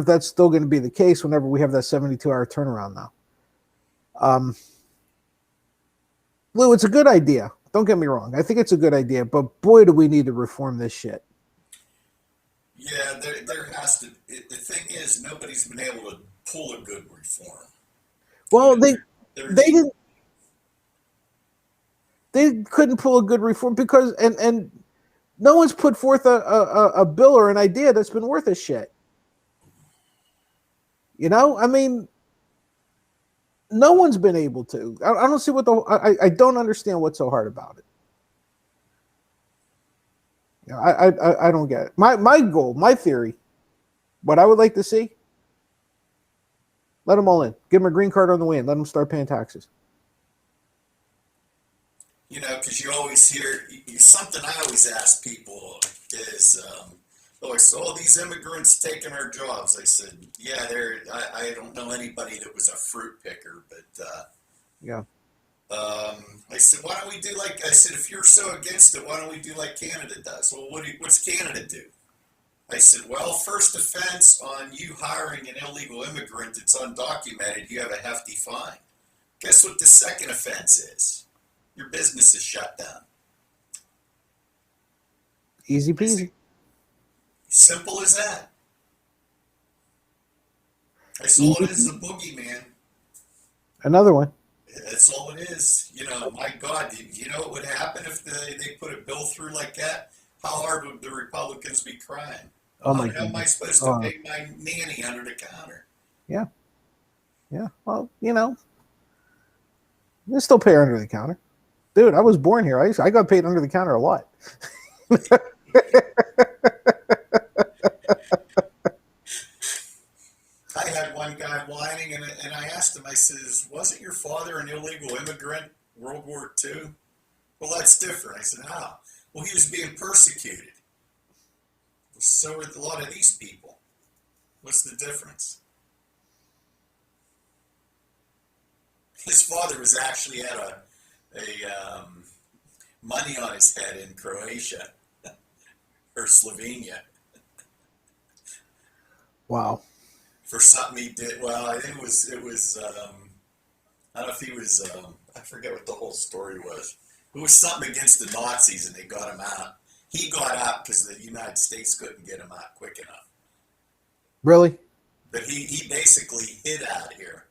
if that's still going to be the case whenever we have that 72-hour turnaround now. Lou, it's a good idea. Don't get me wrong. I think it's a good idea, but boy, do we need to reform this shit. Yeah, there has to. The thing is, nobody's been able to pull a good reform. Well, they didn't. They couldn't pull a good reform because and no one's put forth a bill or an idea that's been worth a shit. I mean, no one's been able to. I don't see what I don't understand what's so hard about it. I don't get it. My goal, my theory, what I would like to see, let them all in. Give them a green card on the way in. Let them start paying taxes. Because you always hear something I always ask people is, I saw these immigrants taking our jobs. I said, yeah, I don't know anybody that was a fruit picker, but yeah. I said, why don't we do I said, if you're so against it, why don't we do like Canada does? Well, what's Canada do? I said, well, first offense on you hiring an illegal immigrant that's undocumented, you have a hefty fine. Guess what the second offense is? Your business is shut down. Easy peasy. Simple as that. I saw it as the boogeyman. Another one. That's all it is. You know, my God, you know what would happen if they put a bill through like that? How hard would the Republicans be crying? Oh my How am I goodness. supposed to pay my nanny under the counter? Yeah. Yeah. Well, you know, they still pay under the counter. Dude, I was born here. I got paid under the counter a lot. I had one guy whining, and I asked him, I says, wasn't your father an illegal immigrant, World War II? Well, that's different. I said, how? Well, he was being persecuted. So are a lot of these people. What's the difference? His father was actually had a money on his head in Croatia or Slovenia. Wow. For something he did. Well, I think it was I don't know if he was, I forget what the whole story was. It was something against the Nazis and they got him out. He got out because the United States couldn't get him out quick enough. Really? But he basically hid out here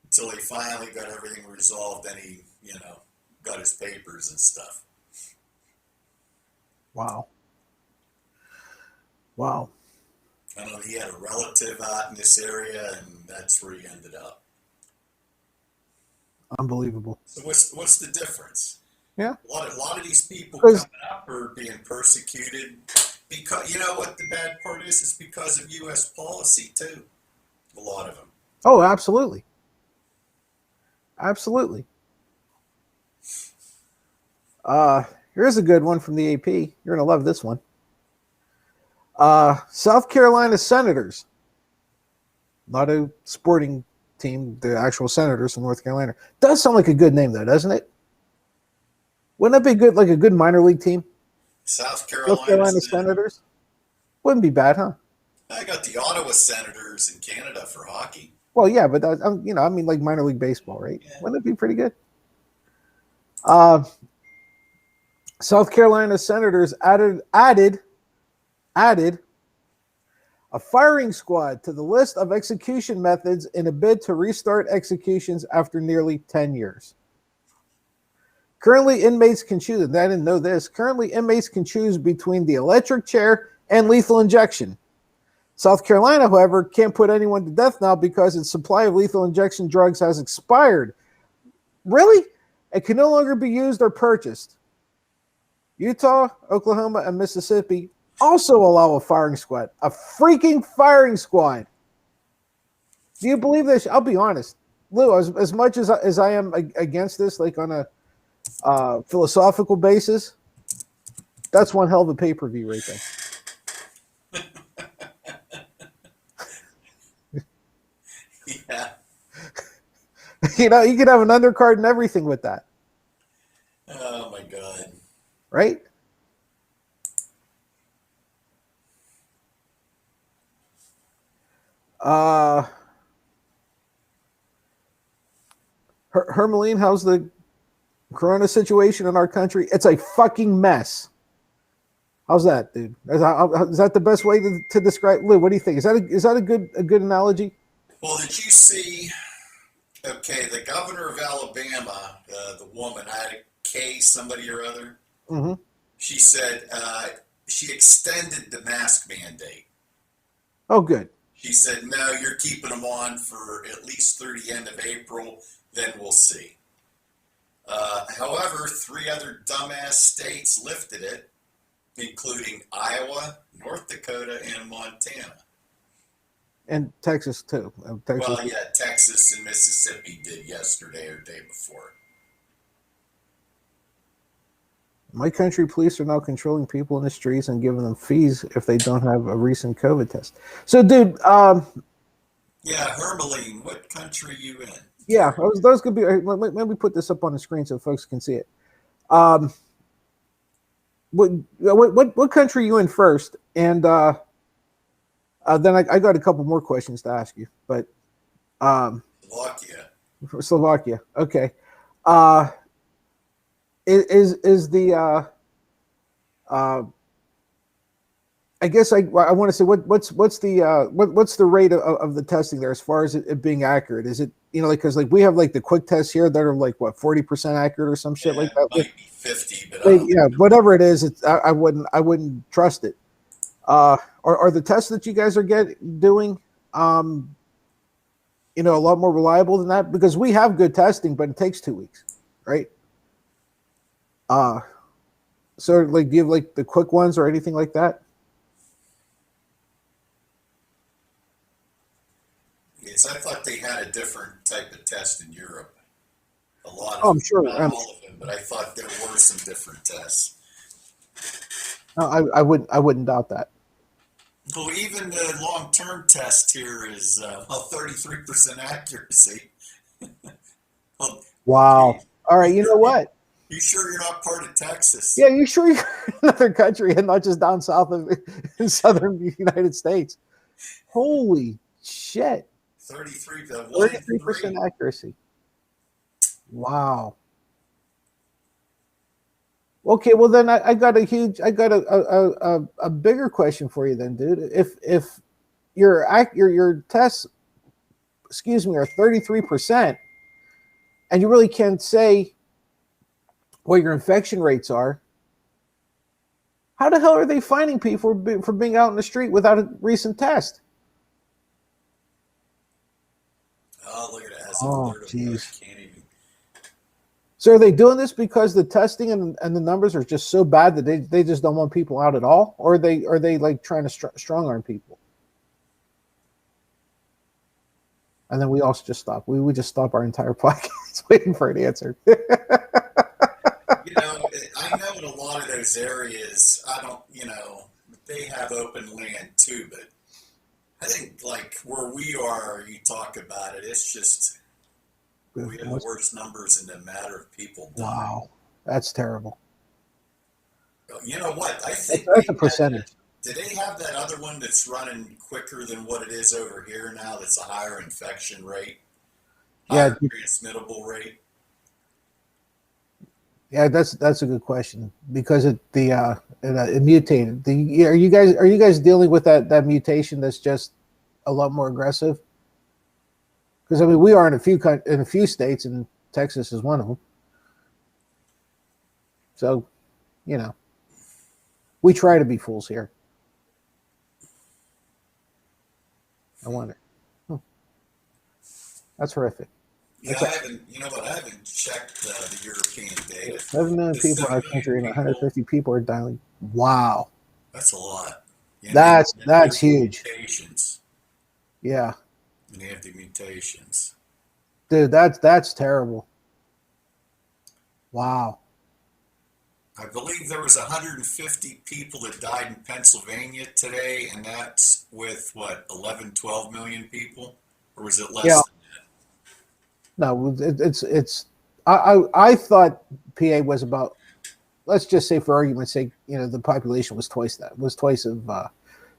until he finally got everything resolved and he, you know, got his papers and stuff. Wow. Wow. I know he had a relative out in this area and that's where he ended up. Unbelievable. So what's the difference? Yeah. A lot of these people coming up are being persecuted because, you know what the bad part is? It's because of U.S. policy too. A lot of them. Oh, absolutely. Absolutely. Here's a good one from the AP. You're going to love this one. South Carolina senators, not a sporting team, the actual senators from North Carolina. Does sound like a good name, though, doesn't it? Wouldn't that be good, like a good minor league team? South Carolina, Senators? Wouldn't be bad, huh? I got the Ottawa Senators in Canada for hockey. Well, yeah, but you know, I mean, like minor league baseball, right? Yeah. Wouldn't it be pretty good? South Carolina senators added a firing squad to the list of execution methods in a bid to restart executions after nearly 10 years. Currently, inmates can choose, and I didn't know this, currently inmates can choose between the electric chair and lethal injection. South Carolina, however, can't put anyone to death now because its supply of lethal injection drugs has expired. Really? It can no longer be used or purchased. Utah, Oklahoma, and Mississippi also allow a firing squad. A freaking firing squad. Do you believe this? I'll be honest. Lou, as much as I am against this, like on a philosophical basis, that's one hell of a pay-per-view right there. Yeah. You know, you could have an undercard and everything with that. Oh my God. Right? Hermeline, how's the corona situation in our country? It's a fucking mess. How's that, dude? Is that the best way to describe? Lou, what do you think? Is that a good analogy? Well, did you see? Okay, the governor of Alabama, the woman, K somebody or other. Mm-hmm. She said she extended the mask mandate. Oh, good. She said, no, you're keeping them on for at least through the end of April, then we'll see. However, 3 other dumbass states lifted it, including Iowa, North Dakota, and Montana. And Texas, too. Well, yeah, Texas and Mississippi did yesterday or day before. My country police are now controlling people in the streets and giving them fees if they don't have a recent COVID test. So, dude. Yeah, Hermeline, what country are you in? Yeah, those could be. Let me put this up on the screen so folks can see it. What country are you in first? And then I got a couple more questions to ask you. But Slovakia. Slovakia. Okay. Is the I guess I want to say what's the rate of the testing there as far as it being accurate? Is it, you know, like, because like we have like the quick tests here that are like what 40% accurate or some shit like that. Might be 50, but Yeah, whatever it is, I wouldn't trust it. Are the tests that you guys are doing, you know, a lot more reliable than that? Because we have good testing, but it takes 2 weeks, right? So like, do you have like the quick ones or anything like that? Yes, I thought they had a different type of test in Europe. A lot of Oh, I'm them, sure. not all of them, but I thought there were some different tests. No, I wouldn't doubt that. Well, even the long-term test here is 33% accuracy. Well, Wow. All right. You know what? you sure you're not part of Texas? Yeah, you sure you're in another country and not just down south of in southern United States? Holy shit. 33% accuracy. Wow. Okay, well then I got a bigger question for you then, dude. If your tests, excuse me, are 33%, and you really can't say what your infection rates are, how the hell are they finding people for being out in the street without a recent test? Oh, look at that. Oh, jeez. So are they doing this because the testing and the numbers are just so bad that they just don't want people out at all? Or are they like trying to strong arm people? And then we also just stop. We would just stop our entire podcast waiting for an answer. You know, I know in a lot of those areas, they have open land too, but I think like where we are, you talk about it, it's just, we have the worst numbers in the matter of people dying. Wow, that's terrible. You know what? I think that's a percentage. Do they have that other one that's running quicker than what it is over here now? That's a higher infection rate, higher transmittable rate. Yeah, that's a good question because it mutated. Are you guys dealing with that mutation that's just a lot more aggressive? Because I mean, we are in a few states, and Texas is one of them. So, you know, we try to be fools here. I wonder. That's horrific. Yeah, I haven't checked the European data. 7 million people in our country, and 150 people are dying. Wow, that's a lot. That's huge. Mutations. Yeah. And they have the mutations. Dude, that's terrible. Wow. I believe there was 150 people that died in Pennsylvania today, and that's with what, 11, 12 million people, or was it less than that? No, it's. I thought PA was about. Let's just say, for argument's sake, you know, the population was twice of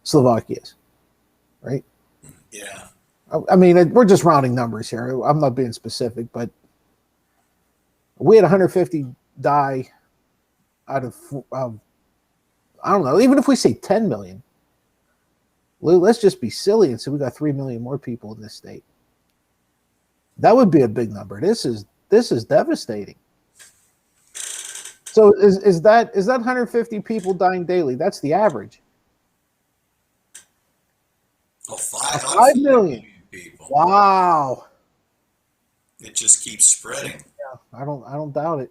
Slovakia's, right? Yeah. I mean, we're just rounding numbers here. I'm not being specific, but we had 150 die out of, I don't know, even if we say 10 million, let's just be silly and say we got 3 million more people in this state. That would be a big number. This is devastating. So is that 150 people dying daily? That's the average. Oh, 5 million people. Wow. It just keeps spreading. Yeah, I don't doubt it.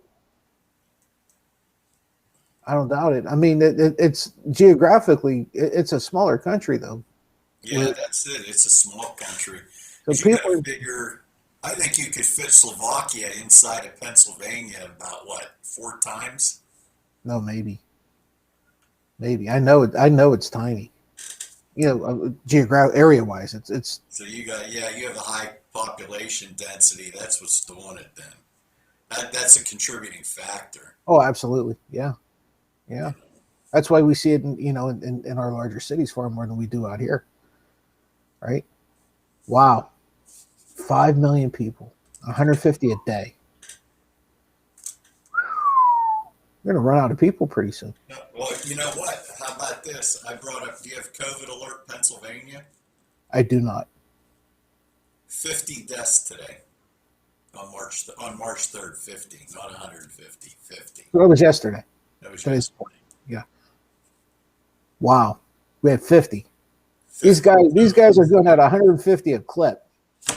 I don't doubt it. I mean, it's geographically, it's a smaller country, though. Yeah, that's it. It's a small country. So you gotta figure, I think you could fit Slovakia inside of Pennsylvania about what, 4 times? No, maybe. I know it's tiny. You know, area-wise, it's. So you have a high population density. That's what's doing it. Then that's a contributing factor. Oh, absolutely. Yeah. That's why we see it in our larger cities far more than we do out here. Right? Wow. 5 million people, 150 a day. We're going to run out of people pretty soon. No, well, you know what? How about this? I brought up, do you have COVID alert Pennsylvania? I do not. 50 deaths today on March 3rd, 50, not 150, 50. Well, it was yesterday. That was Today's- yesterday. Yeah. Wow. We had 50. These guys are going at 150 a clip.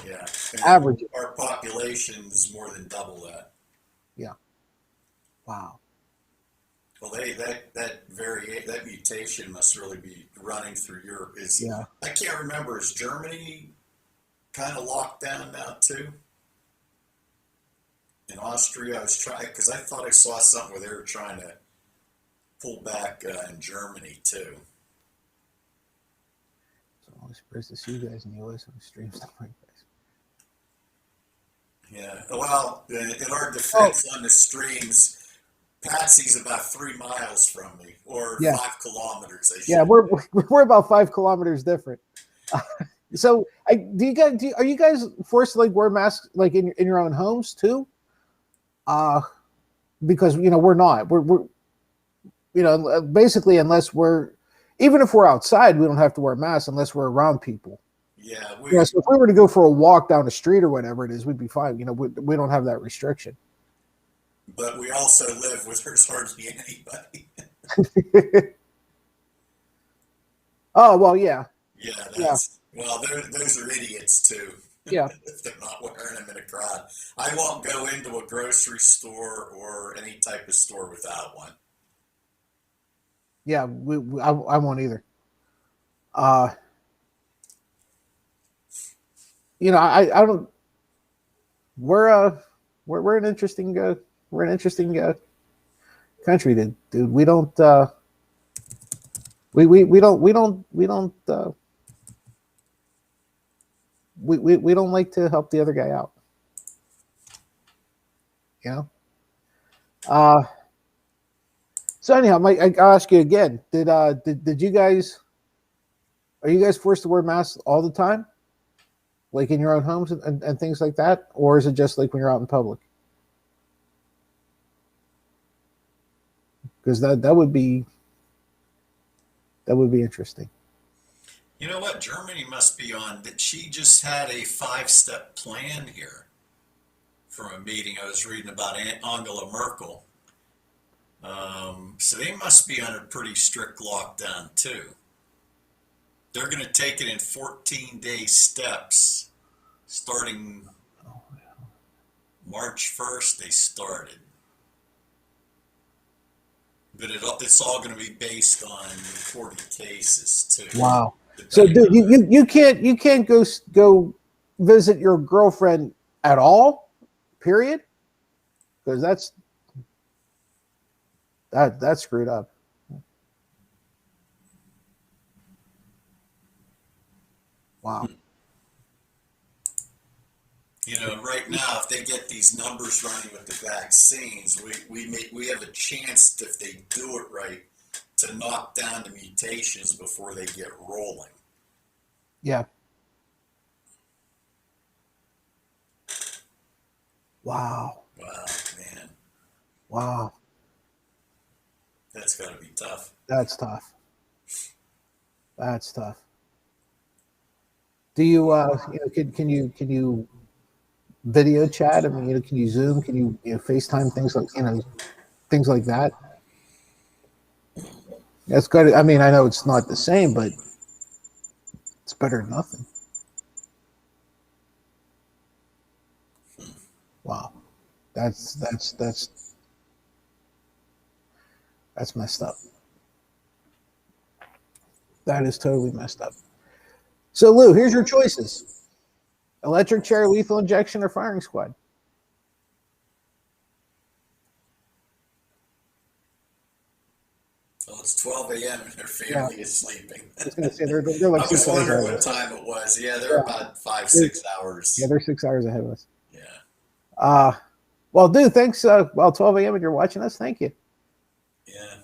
Yeah. Average. Our population is more than double that. Yeah. Wow. Well, that mutation must really be running through Europe. Yeah. I can't remember. Is Germany kind of locked down now too? In Austria, I was trying because I thought I saw something where they were trying to pull back in Germany too. So I'm always surprised to see you guys in the US on the stream stuff like this. Yeah. Well, in our defense on the streams, Patsy's about 3 miles from me, or Yeah. 5 kilometers. Yeah, we're about 5 kilometers different. So, are you guys forced to like wear masks like in your own homes too? Because we're not. We're basically unless even if we're outside, we don't have to wear masks unless we're around people. Yeah. So if we were to go for a walk down the street or whatever it is, we'd be fine. We don't have that restriction. But we also live where there's hardly anybody. Oh well, yeah. Yeah. Well, those are idiots too. Yeah. If they're not wearing them in a crowd. I won't go into a grocery store or any type of store without one. Yeah, I won't either. I don't. We're an interesting country, dude. We don't we don't like to help the other guy out. So anyhow, Mike, I'll ask you again. Did you guys? Are you guys forced to wear masks all the time, like in your own homes and things like that, or is it just like when you're out in public? Because that would be interesting. You know what? Germany must be on that. She just had a 5-step plan here from a meeting I was reading about Angela Merkel. So they must be on a pretty strict lockdown too. They're going to take it in 14-day steps starting March 1st. They started. But it's all going to be based on reported cases too. Wow. So, dude, you can't go visit your girlfriend at all, period, because that's screwed up. Wow. Right now, if they get these numbers running with the vaccines, we have a chance, if they do it right, to knock down the mutations before they get rolling. Yeah. Wow. Wow, man. Wow. That's got to be tough. That's tough. That's tough. Do you can you video chat? I mean, can you Zoom? Can you FaceTime, things like that? That's good. I mean, I know it's not the same, but it's better than nothing. Wow, that's messed up. That is totally messed up. So, Lou, here's your choices: electric chair, lethal injection, or firing squad. Well, it's 12 a.m. and their family is sleeping. I was going to say they're like I was 6 hours wondering ahead. what time it was. Yeah, they're about 5-6 hours. Yeah, they're 6 hours ahead of us. Yeah. Well, dude, thanks. 12 a.m. and you're watching us. Thank you. Yeah.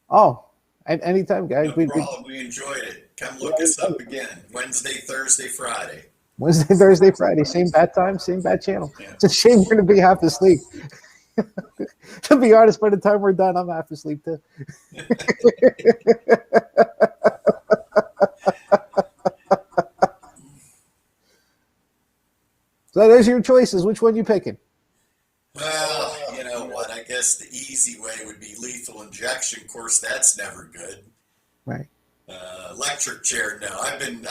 Oh, anytime, guys. No problem. We enjoyed it. Come look us up again. Wednesday, Thursday, Friday. Wednesday, Thursday, Friday. Same bat time, same bat channel. Yeah. It's a shame we're going to be half asleep. To be honest, by the time we're done, I'm half asleep too. So those are your choices. Which one you picking? Well, you know what? I guess the easy way would be lethal injection. Of course, that's never good. Right. Electric chair. No, I've been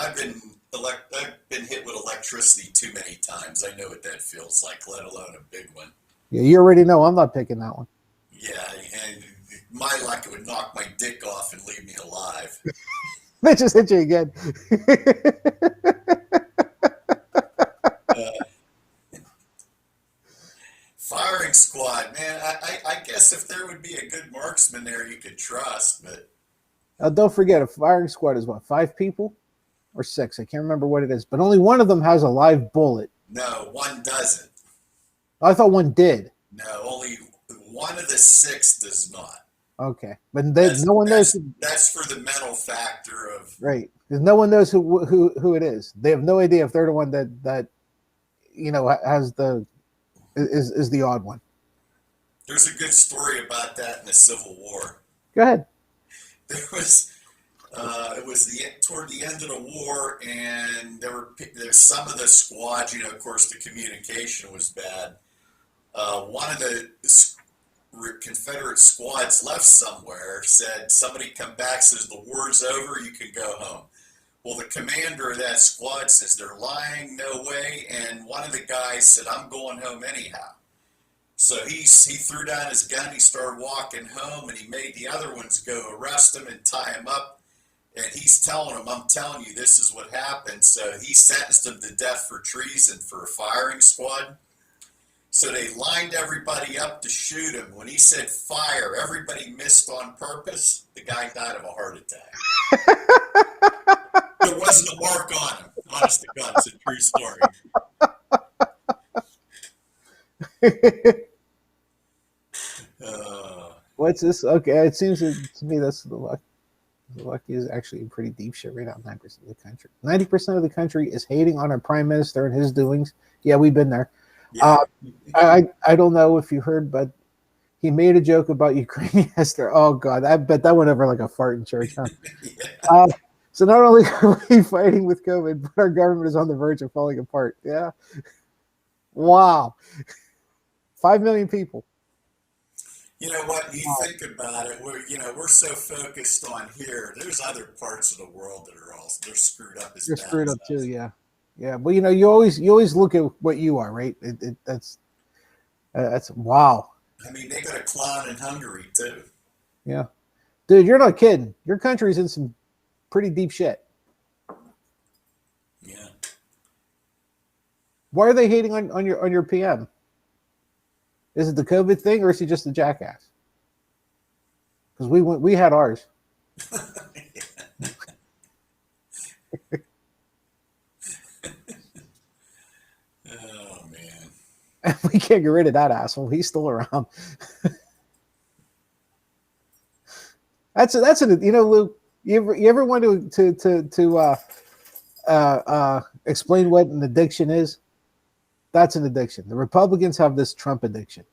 hit with electricity too many times. I know what that feels like, let alone a big one. Yeah, you already know I'm not picking that one. Yeah, and my luck, it would knock my dick off and leave me alive. They just hit you again. Firing squad, man. I guess if there would be a good marksman there you could trust, but Don't forget, a firing squad is what, 5 people or 6? I can't remember what it is, but only one of them has a live bullet. no, one doesn't. I thought one did. No, only one of the 6 does not. Okay, but no one knows. That's for the mental factor of Right, because no one knows who it is. They have no idea if they're the one that has is the odd one. There's a good story about that in the Civil War. Go ahead. There was it was toward the end of the war, and there's some of the squads. Of course, the communication was bad. One of the Confederate squads left somewhere, said, somebody come back, says the war's over, you can go home. Well, the commander of that squad says, they're lying, no way, and one of the guys said, I'm going home anyhow. So he threw down his gun, he started walking home, and he made the other ones go arrest him and tie him up, and he's telling them, I'm telling you, this is what happened. So he sentenced him to death for treason for a firing squad. So they lined everybody up to shoot him. When he said fire, everybody missed on purpose. The guy died of a heart attack. There wasn't a mark on him. Honest to God, it's a true story. What's this? Okay, it seems to me that's the luck. The luck is actually in pretty deep shit right now. 9% of the country. 90% of the country is hating on our prime minister and his doings. Yeah, we've been there. Yeah. I don't know if you heard, but he made a joke about Ukraine yesterday. Oh God, I bet that went over like a fart in church. Huh? Yeah. So not only are we fighting with COVID, but our government is on the verge of falling apart. Yeah. Wow. 5 million people. You know what? You think about it. We're so focused on here. There's other parts of the world that they're screwed up as They're bad screwed as up us. too. Yeah. Yeah, but you always look at what you are, right? That's wow. I mean, they got a Qanon in Hungary too. Yeah, dude, you're not kidding. Your country's in some pretty deep shit. Yeah. Why are they hating on your PM? Is it the COVID thing, or is he just a jackass? Because we had ours. Oh man. We can't get rid of that asshole. He's still around. That's Luke. You ever want to explain what an addiction is? That's an addiction. The Republicans have this Trump addiction.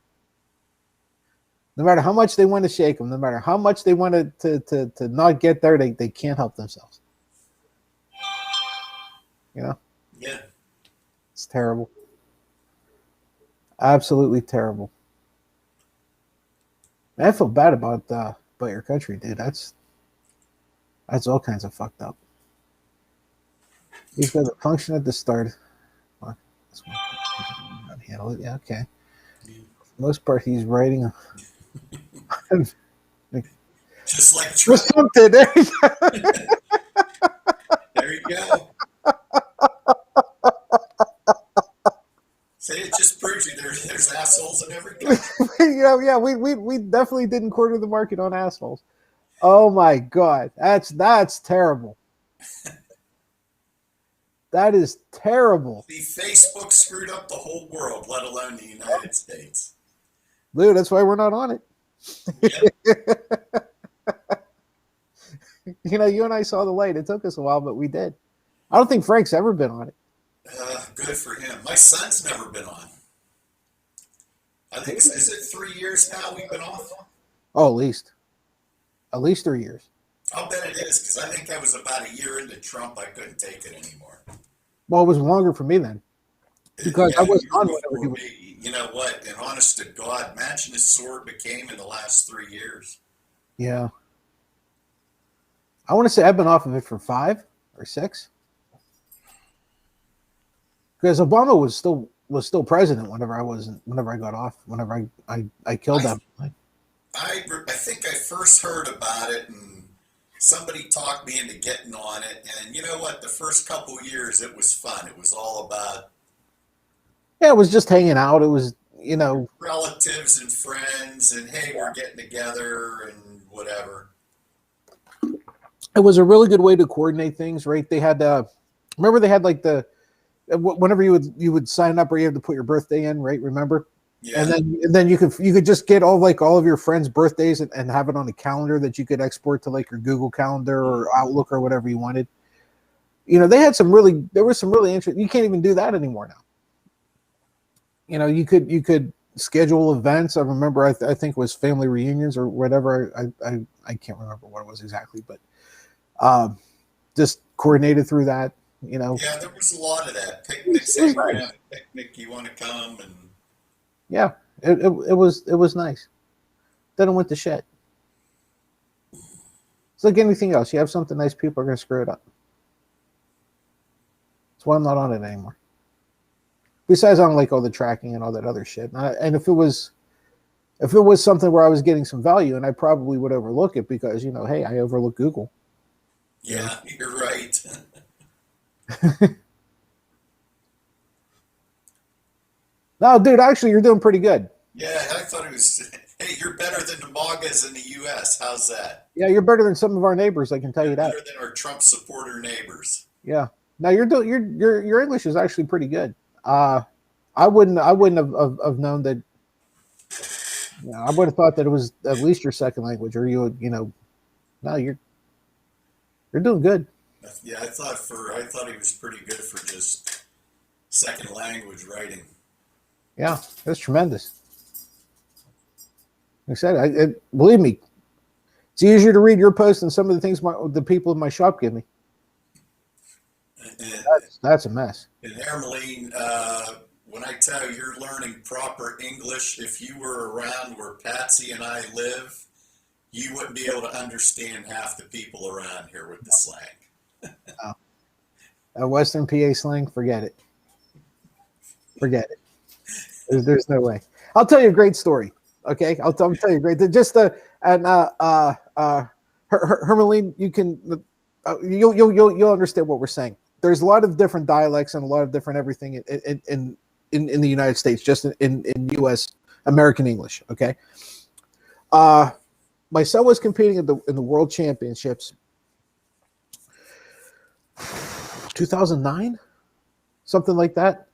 No matter how much they want to shake them, no matter how much they want to not get there, they can't help themselves. Yeah. It's terrible. Absolutely terrible. I feel bad about your country, dude. That's all kinds of fucked up. He's got a function at the start. Handle it. Yeah, okay. For the most part, he's writing. Just like Trump. Something. There you go. There you go. See, it just proves you there's assholes in every country. Yeah, we definitely didn't corner the market on assholes. Oh my God, that's terrible. That is terrible. See, Facebook screwed up the whole world, let alone the United States. Dude, that's why we're not on it. Yep. You and I saw the light. It took us a while, but we did. I don't think Frank's ever been on it. Good for him. My son's never been on. I think, is it 3 years now we've been off? Oh, at least 3 years. I'll bet it is, because I think I was about a year into Trump. I couldn't take it anymore. Well, it was longer for me then, because I wasn't on whenever he was. You know what? And honest to God, imagine his sword became in the last 3 years. Yeah. I want to say I've been off of it for 5 or 6. Because Obama was still president whenever I got off, whenever I killed him. I think I first heard about it and somebody talked me into getting on it. And you know what? The first couple of years, it was fun. It was all about. Yeah, it was just hanging out. It was, relatives and friends and, hey, we're getting together and whatever. It was a really good way to coordinate things, right? They had, remember they had like whenever you would sign up, or you had to put your birthday in, right? Remember? Yeah. And then you could just get all of your friends' birthdays and have it on a calendar that you could export to like your Google Calendar or Outlook or whatever you wanted. There was some really interesting. You can't even do that anymore now. You could schedule events. I remember I think it was family reunions or whatever. I can't remember what it was exactly, but just coordinated through that. Yeah, there was a lot of that. Picnics, hey, we're having a picnic, you want to come? And yeah, it was nice. Then it went to shit. It's like anything else. You have something nice, people are going to screw it up. That's why I'm not on it anymore. Besides, I don't like all the tracking and all that other shit. And if it was something where I was getting some value, and I probably would overlook it because, hey, I overlook Google. Yeah, you're right. No, dude, actually, you're doing pretty good. Yeah, I thought it was, hey, you're better than the MAGAs in the U.S. How's that? Yeah, you're better than some of our neighbors, I can tell you that. Better than our Trump supporter neighbors. Yeah. Now your English is actually pretty good. I wouldn't have known that. I would have thought that it was at least your second language, or no, you're doing good. Yeah, I thought he was pretty good for just second language writing. Yeah, that's tremendous. Like I said, believe me, it's easier to read your posts than some of the things the people in my shop give me. That's a mess. And Hermeline, when I tell you you're learning proper English, if you were around where Patsy and I live, you wouldn't be able to understand half the people around here with the slang. Western PA slang, forget it. Forget it. There's no way. I'll tell you a great story. Okay, I'll tell you a great. Just Hermeline, you can you'll understand what we're saying. There's a lot of different dialects and a lot of different everything in the United States, just in U.S. American English. Okay. My son was competing in the World Championships, 2009, something like that.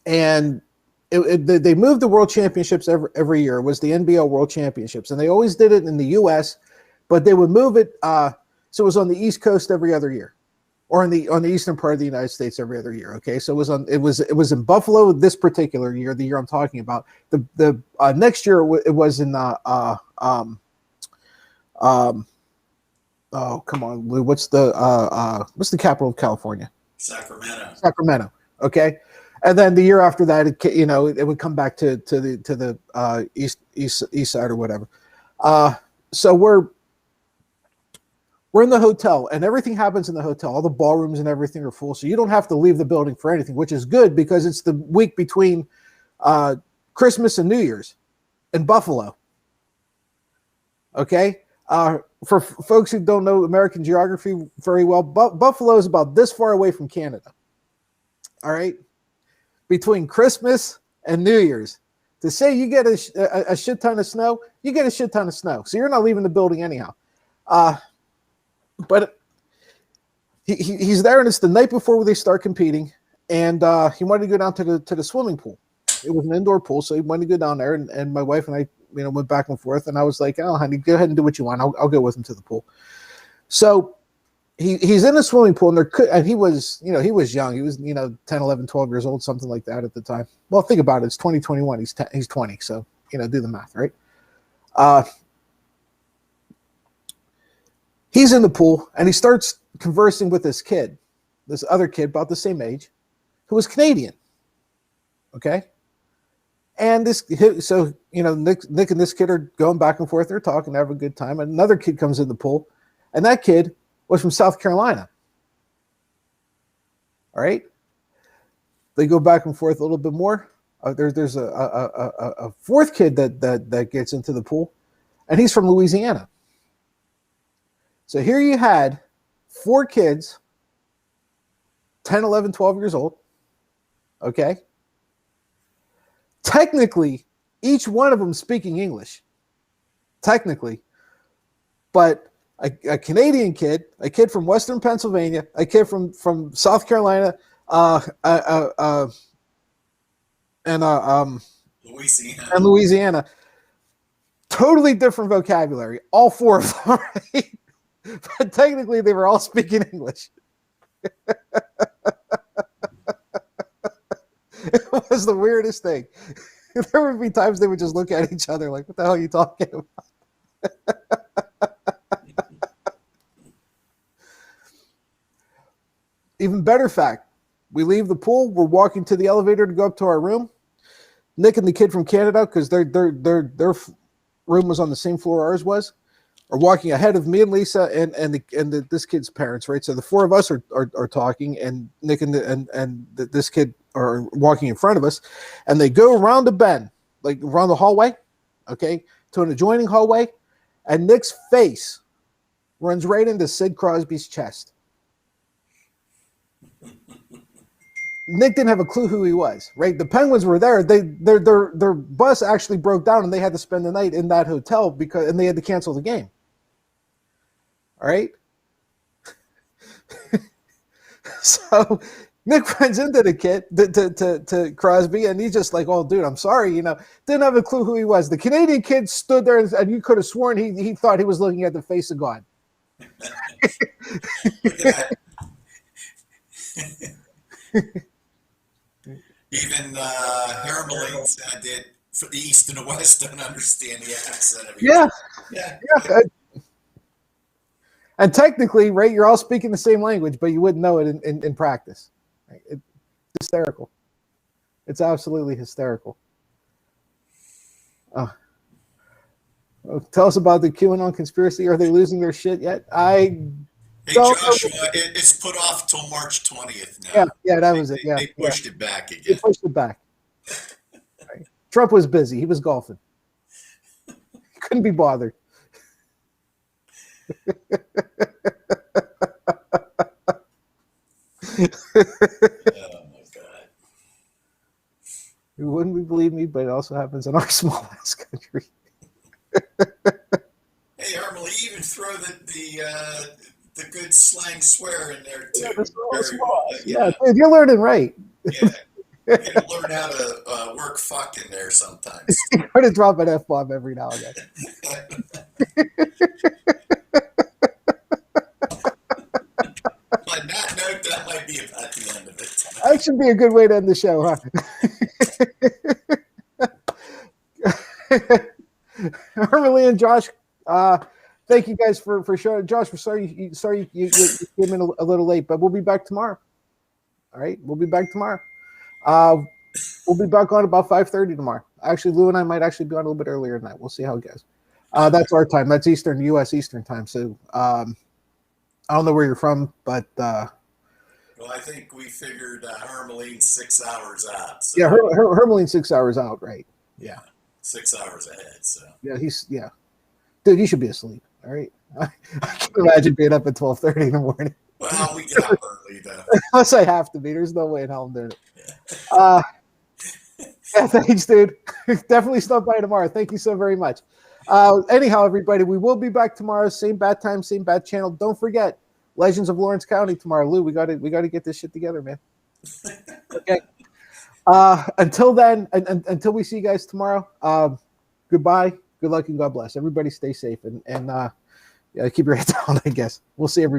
And they moved the World Championships every year. It was the NBL World Championships, and they always did it in the U.S., but they would move it. So it was on the East Coast every other year, or on the eastern part of the United States every other year. Okay, so it was in Buffalo this particular year, the year I'm talking about. The next year it was in oh, come on, Lou. What's the capital of California? Sacramento. Okay. And then the year after that, it would come back to the east side or whatever. So we're in the hotel, and everything happens in the hotel. All the ballrooms and everything are full, so you don't have to leave the building for anything, which is good because it's the week between Christmas and New Year's in Buffalo. Okay, for folks who don't know American geography very well, Buffalo is about this far away from Canada. All right. Between Christmas and New Year's, to say you get a shit ton of snow, you get a shit ton of snow. So you're not leaving the building anyhow. But he's there, and it's the night before they start competing, and he wanted to go down to the swimming pool. It was an indoor pool, so he wanted to go down there, and my wife and I, went back and forth, and I was like, "Oh, honey, go ahead and do what you want. I'll go with him to the pool." So he's in a swimming pool, and he was, he was young. He was, 10, 11, 12 years old, something like that at the time. Well, think about it. It's 2021. He's 20. So, do the math, right? He's in the pool, and he starts conversing with this other kid about the same age, who was Canadian. Okay. And Nick and this kid are going back and forth. They're talking, having a good time. And another kid comes in the pool, and that kid was from South Carolina. All right. They go back and forth a little bit more. There's a fourth kid that gets into the pool, and he's from Louisiana. So here you had 4 kids, 10, 11, 12 years old. Okay. Technically, each one of them speaking English. Technically. But a Canadian kid, a kid from Western Pennsylvania, a kid from South Carolina, and Louisiana. Totally different vocabulary. All 4 of them, right? But technically, they were all speaking English. It was the weirdest thing. There would be times they would just look at each other like, what the hell are you talking about? Even better fact, we leave the pool, we're walking to the elevator to go up to our room. Nick and the kid from Canada, because their room was on the same floor ours was, are walking ahead of me and Lisa and this kid's parents, right? So the 4 of us are talking, and Nick and this kid are walking in front of us, and they go around the bend, like around the hallway, okay, to an adjoining hallway, and Nick's face runs right into Sid Crosby's chest. Nick didn't have a clue who he was, right? The Penguins were there. Their bus actually broke down, and they had to spend the night in that hotel and they had to cancel the game. All right. So Nick runs into the kid, to Crosby, and he's just like, "Oh, dude, I'm sorry." Didn't have a clue who he was. The Canadian kid stood there, and you could have sworn he thought he was looking at the face of God. Even Hermeline said that for the East and the West don't understand the accent of each Yeah. Yeah. And technically, right, you're all speaking the same language, but you wouldn't know it in practice. Right? It's hysterical. It's absolutely hysterical. Tell us about the QAnon conspiracy. Are they losing their shit yet? Hey, Joshua, it's put off till March 20th now. Yeah, that was it. Yeah, they pushed it back again. They pushed it back. Right. Trump was busy. He was golfing. He couldn't be bothered. Oh my God. You wouldn't believe me, but it also happens in our small ass country. Hey, Emily, even throw the good slang swear in there too. Yeah, dude, you're learning right. Yeah. You gotta learn how to work fuck in there sometimes. You're going to drop an F-bomb every now and then. On that note, that might be about the end of it. That should be a good way to end the show, huh? Emily and Josh, thank you guys for showing. Josh, we're sorry you came in a little late, but we'll be back tomorrow. All right, we'll be back tomorrow. We'll be back on about 5:30 tomorrow. Actually, Lou and I might actually be on a little bit earlier tonight. We'll see how it goes. That's our time. That's Eastern, U.S. Eastern time. So I don't know where you're from, but well, I think we figured Hermeline's 6 hours out. So. Yeah, Hermeline's 6 hours out, right? Yeah, 6 hours ahead. So yeah, dude, you should be asleep. All right, I can't imagine being up at 12:30 in the morning. Well, we get up early though. Unless I have to be. There's no way in hell I'm doing it. Yeah, thanks, dude. Definitely stop by tomorrow. Thank you so very much. Anyhow, everybody, we will be back tomorrow. Same bad time, same bad channel. Don't forget, Legends of Lawrence County tomorrow. Lou, we got to get this shit together, man. Okay. Until then, until we see you guys tomorrow. Goodbye. Good luck and God bless. Everybody, stay safe and keep your head down. I guess we'll see everybody.